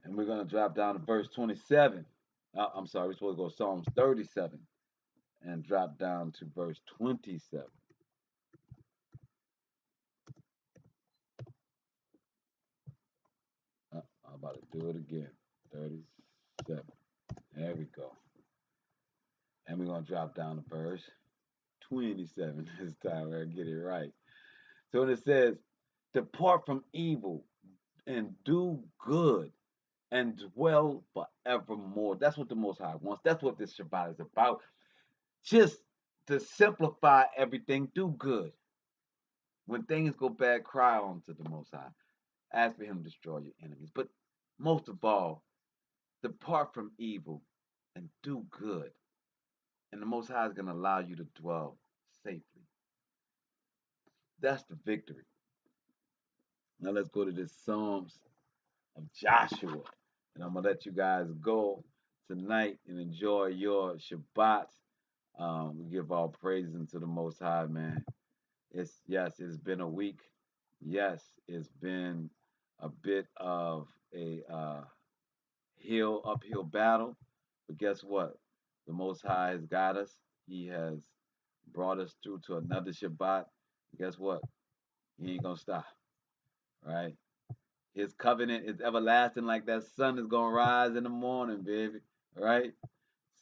And we're going to drop down to verse 27. I'm sorry, we're supposed to go to Psalms 37 and drop down to verse 27. I'm about to do it again. 37. There we go. And we're going to drop down to verse 27 this time. We're going to get it right. So when it says, depart from evil and do good and dwell forevermore. That's what the Most High wants. That's what this Shabbat is about. Just to simplify everything, do good. When things go bad, cry on to the Most High. Ask for him to destroy your enemies. But most of all, depart from evil and do good. And the Most High is going to allow you to dwell safely. That's the victory. Now let's go to this Psalms of Joshua. And I'm going to let you guys go tonight and enjoy your Shabbat. We give all praises unto the Most High, man. It's been a week. Yes, it's been a bit of a uphill battle. But guess what? The Most High has got us. He has brought us through to another Shabbat. Guess what? He ain't gonna stop. Right? His covenant is everlasting, like that sun is gonna rise in the morning, baby. Right?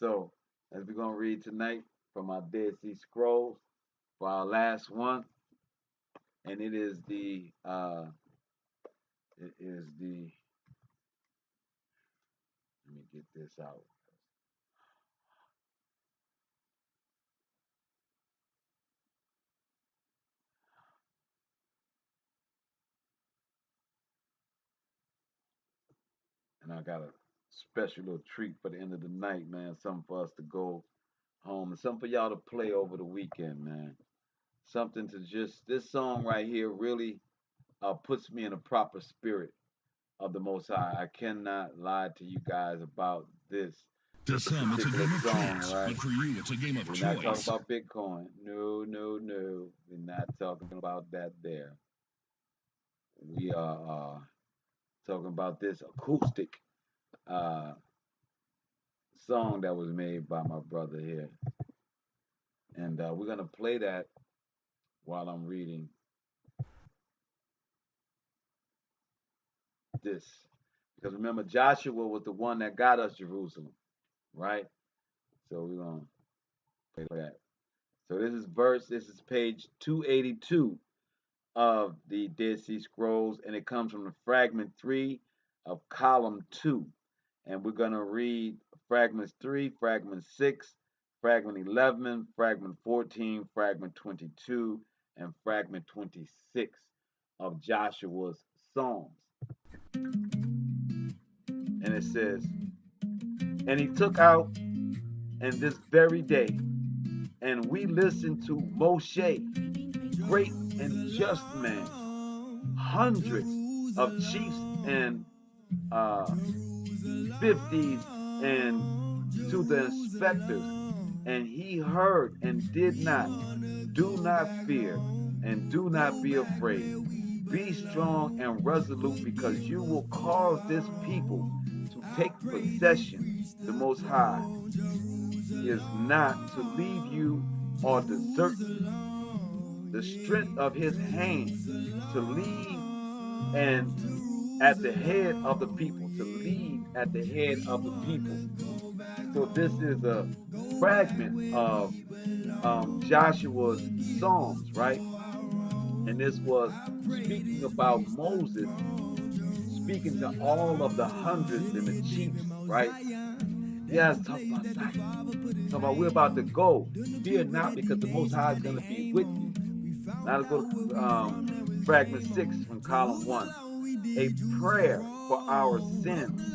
So, as we're gonna read tonight from our Dead Sea Scrolls for our last one, and it is the let me get this out. And I got a special little treat for the end of the night, man. Something for us to go home and something for y'all to play over the weekend, man. Something to this song right here really puts me in a proper spirit of the Most High. I cannot lie to you guys about this. To some, it's a game of chance, right? but for you, it's a game of choice. We're not talking about Bitcoin. No. We're not talking about that there. We are talking about this acoustic song that was made by my brother here. And we're going to play that while I'm reading this. Because remember, Joshua was the one that got us Jerusalem, right? So we're going to play that. So this is page 282 of the Dead Sea Scrolls, and it comes from the fragment 3 of column 2. And we're going to read fragments 3, fragment 6, fragment 11, fragment 14, fragment 22, and fragment 26 of Joshua's Psalms. And it says, and he took out in this very day, and we listened to Moshe, great and just man, hundreds of chiefs and 50s, and to the inspectors, and he heard and did not. Do not fear and do not be afraid. Be strong and resolute, because you will cause this people to take possession. The Most High is not to leave you or desert you. The strength of his hand to lead and at the head of the people, to lead at the head of the people. So this is a fragment of Joshua's Psalms, right? And this was speaking about Moses speaking to all of the hundreds and the chiefs, right? Yes, talk about that. Talk about we're about to go. Fear not, because the Most High is going to be with you. Now let's go to fragment 6 from column 1. A prayer for our sins.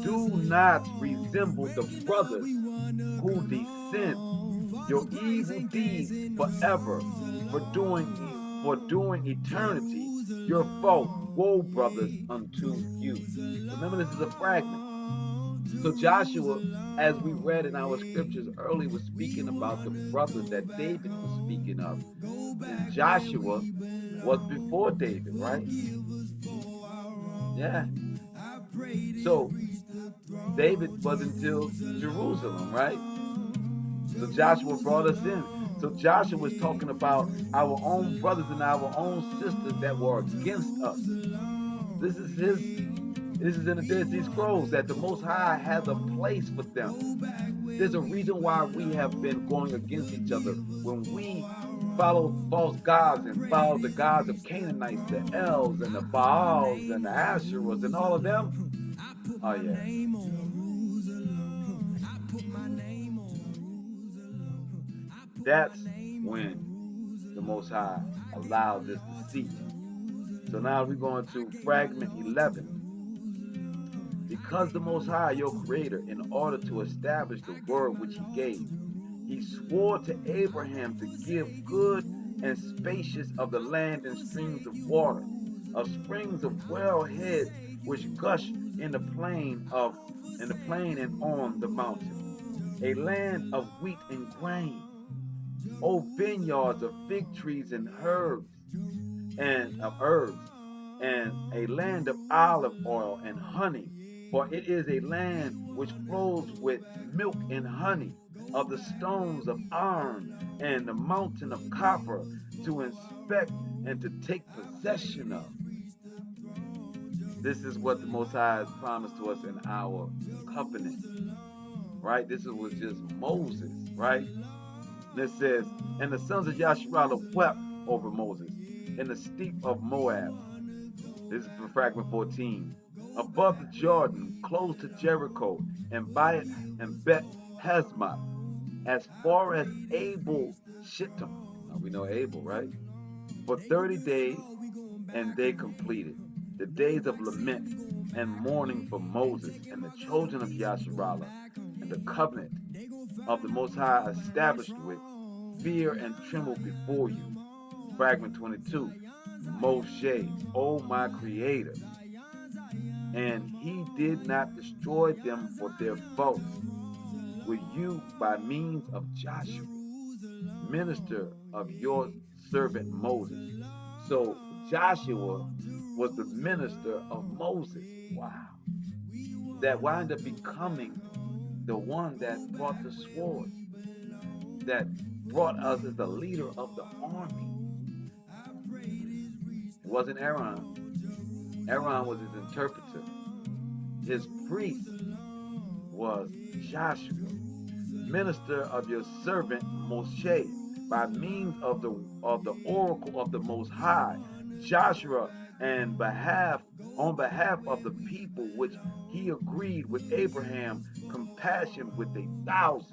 Do not resemble the brothers who descend your evil deeds forever, for doing eternity your fault. Woe, brothers, unto you. Remember, this is a fragment. So Joshua, as we read in our scriptures earlier, was speaking about the brothers that David was speaking of. And Joshua was before David, right? Yeah. So David was until Jerusalem, right? So Joshua brought us in. So Joshua was talking about our own brothers and our own sisters that were against us. This is in the Dead Sea Scrolls, that the Most High has a place for them. There's a reason why we have been going against each other. When we follow false gods and follow the gods of Canaanites, the Elves and the Baals and the Asherahs and all of them. Oh yeah. That's when the Most High allowed this to cease. So now we're going to fragment 11. Because the Most High, your Creator, in order to establish the word which He gave, He swore to Abraham to give good and spacious of the land and streams of water, of springs of well-heads which gush in the plain and on the mountain, a land of wheat and grain, O vineyards of fig trees and herbs, and a land of olive oil and honey. For it is a land which flows with milk and honey, of the stones of iron and the mountain of copper, to inspect and to take possession of. This is what the Most High has promised to us in our covenant, right? This was just Moses, right? And it says, and the sons of Yasharallah wept over Moses in the steep of Moab. This is from fragment 14. Above the Jordan, close to Jericho, and by it and Bet Hezmah, as far as Abel Shittim. Now we know Abel, right? For 30 days, and they completed the days of lament and mourning for Moses and the children of Yasharallah, and the covenant of the Most High established with fear and tremble before you. Fragment 22. Moshe, O my Creator, and He did not destroy them for their faults with you by means of Joshua, minister of your servant Moses. So Joshua was the minister of Moses. Wow. That wound up becoming the one that brought the sword, that brought us as the leader of the army. It wasn't Aaron. Aaron was his interpreter. His priest was Joshua, minister of your servant Moshe, by means of the oracle of the Most High, Joshua, and on behalf of the people which he agreed with Abraham, compassion with 1,000.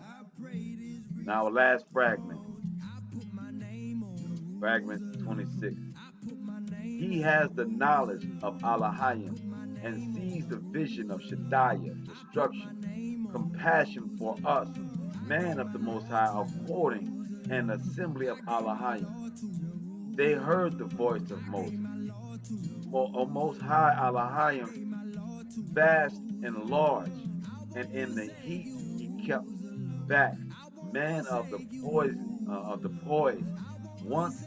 Now, our last fragment, fragment 26. He has the knowledge of Elohim and sees the vision of Shadiah, destruction, compassion for us, man of the Most High, according an assembly of Elohim. They heard the voice of Moses. O Most High Elohim, vast and large, and in the heat he kept back, man of the poise, once,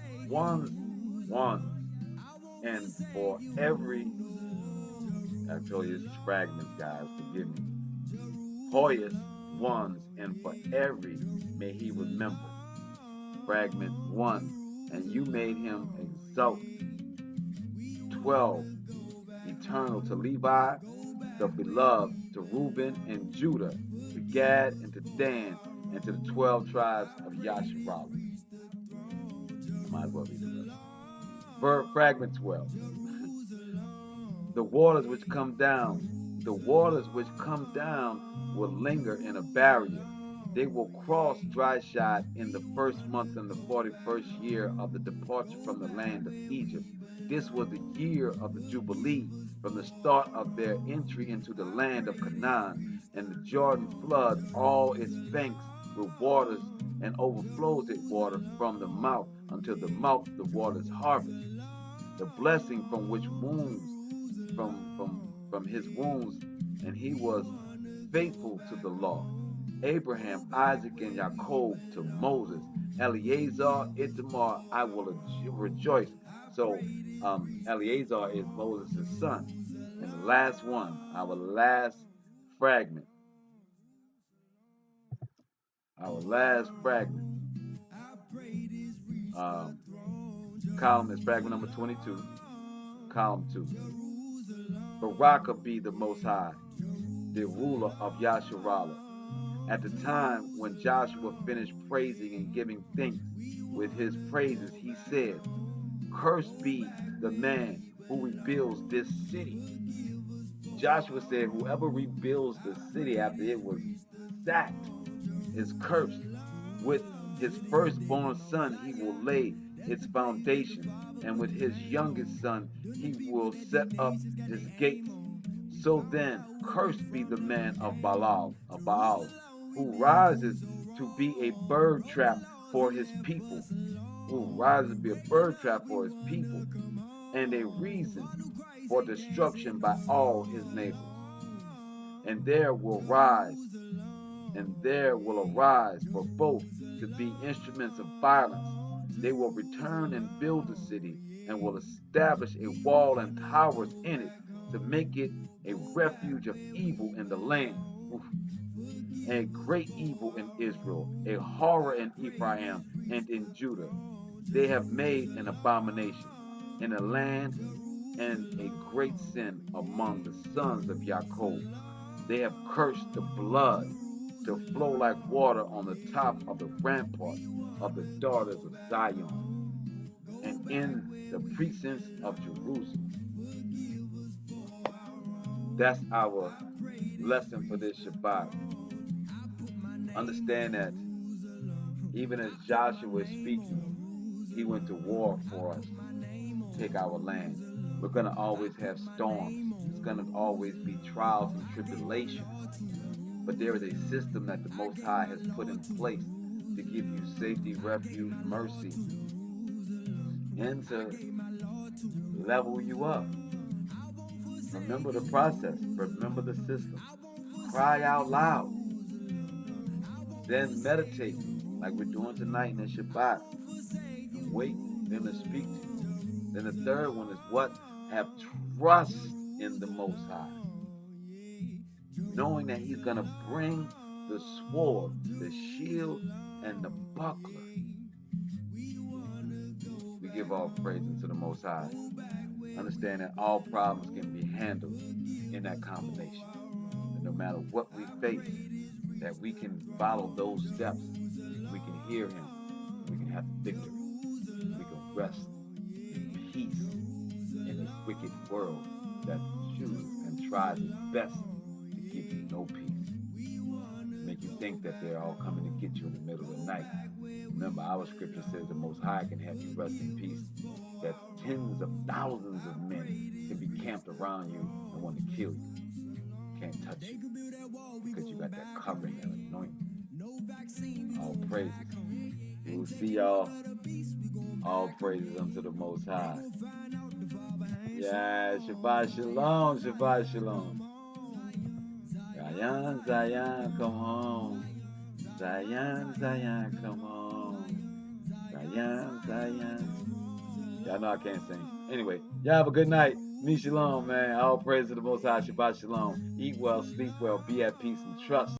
and for every, I told you it's fragments, guys, forgive me. Poise, ones, and for every may he remember. Fragment 1, and you made him exalt. 12, eternal to Levi, the beloved to Reuben and Judah, to Gad and to Dan, and to the 12 tribes of Yasharallah. Might as well be the rest. Fragment 12. The waters which come down will linger in a barrier. They will cross dry shod in the first month in the 41st year of the departure from the land of Egypt. This was the year of the Jubilee, from the start of their entry into the land of Canaan. And the Jordan floods all its banks with waters and overflows its water from the mouth until the mouth the waters harvest. The blessing from which wounds from his wounds, and he was faithful to the law. Abraham, Isaac, and Jacob to Moses. Eleazar, Ithamar, I will rejoice. So Eleazar is Moses' son. And the last one, our last fragment. Column is fragment number 22. Column 2. Baraka be the Most High, the ruler of Yasharallah. At the time when Joshua finished praising and giving thanks with his praises, he said, "Cursed be the man who rebuilds this city." Joshua said, whoever rebuilds the city after it was sacked is cursed. With his firstborn son he will lay its foundation, and with his youngest son he will set up its gates. So then, cursed be the man of Baal, who rises to be a bird trap for his people, and a reason for destruction by all his neighbors. And there will arise for both to be instruments of violence. They will return and build the city, and will establish a wall and towers in it, to make it a refuge of evil in the land. A great evil in Israel, a horror in Ephraim and in Judah. They have made an abomination in the land, and a great sin among the sons of Jacob. They have cursed the blood to flow like water on the top of the ramparts of the daughters of Zion, and in the precincts of Jerusalem. That's our lesson for this Shabbat. Understand that even as Joshua is speaking, he went to war for us to take our land. We're going to always have storms. It's going to always be trials and tribulations. But there is a system that the Most High has put in place to give you safety, refuge, mercy, and to level you up. Remember the process. Remember the system. Cry out loud. Then meditate, like we're doing tonight in the Shabbat. Wait for him to speak to you. Then the third one is what? Have trust in the Most High. Knowing that he's going to bring the sword, the shield, and the buckler. We give all praise to the Most High. Understand that all problems can be handled in that combination. And no matter what we face, that we can follow those steps. We can hear him. We can have victory. We can rest in peace in this wicked world that chooses and tries its best to give you no peace. Make you think that they're all coming to get you in the middle of the night. Remember, our scripture says the Most High can have you rest in peace, that tens of thousands of men can be camped around you and want to kill you. Can't touch you because you got that covering and anointing. All praises. We will see y'all. All praises unto the Most High. Yeah, Shabbat Shalom, Shabbat Shalom. Zion, Zion, come home. Zion, Zion, come home. Zion, Zion. Y'all know I can't sing. Anyway, y'all have a good night. Me Shalom, man. All praise to the Most High. Shabbat Shalom. Eat well, sleep well, be at peace, and trust.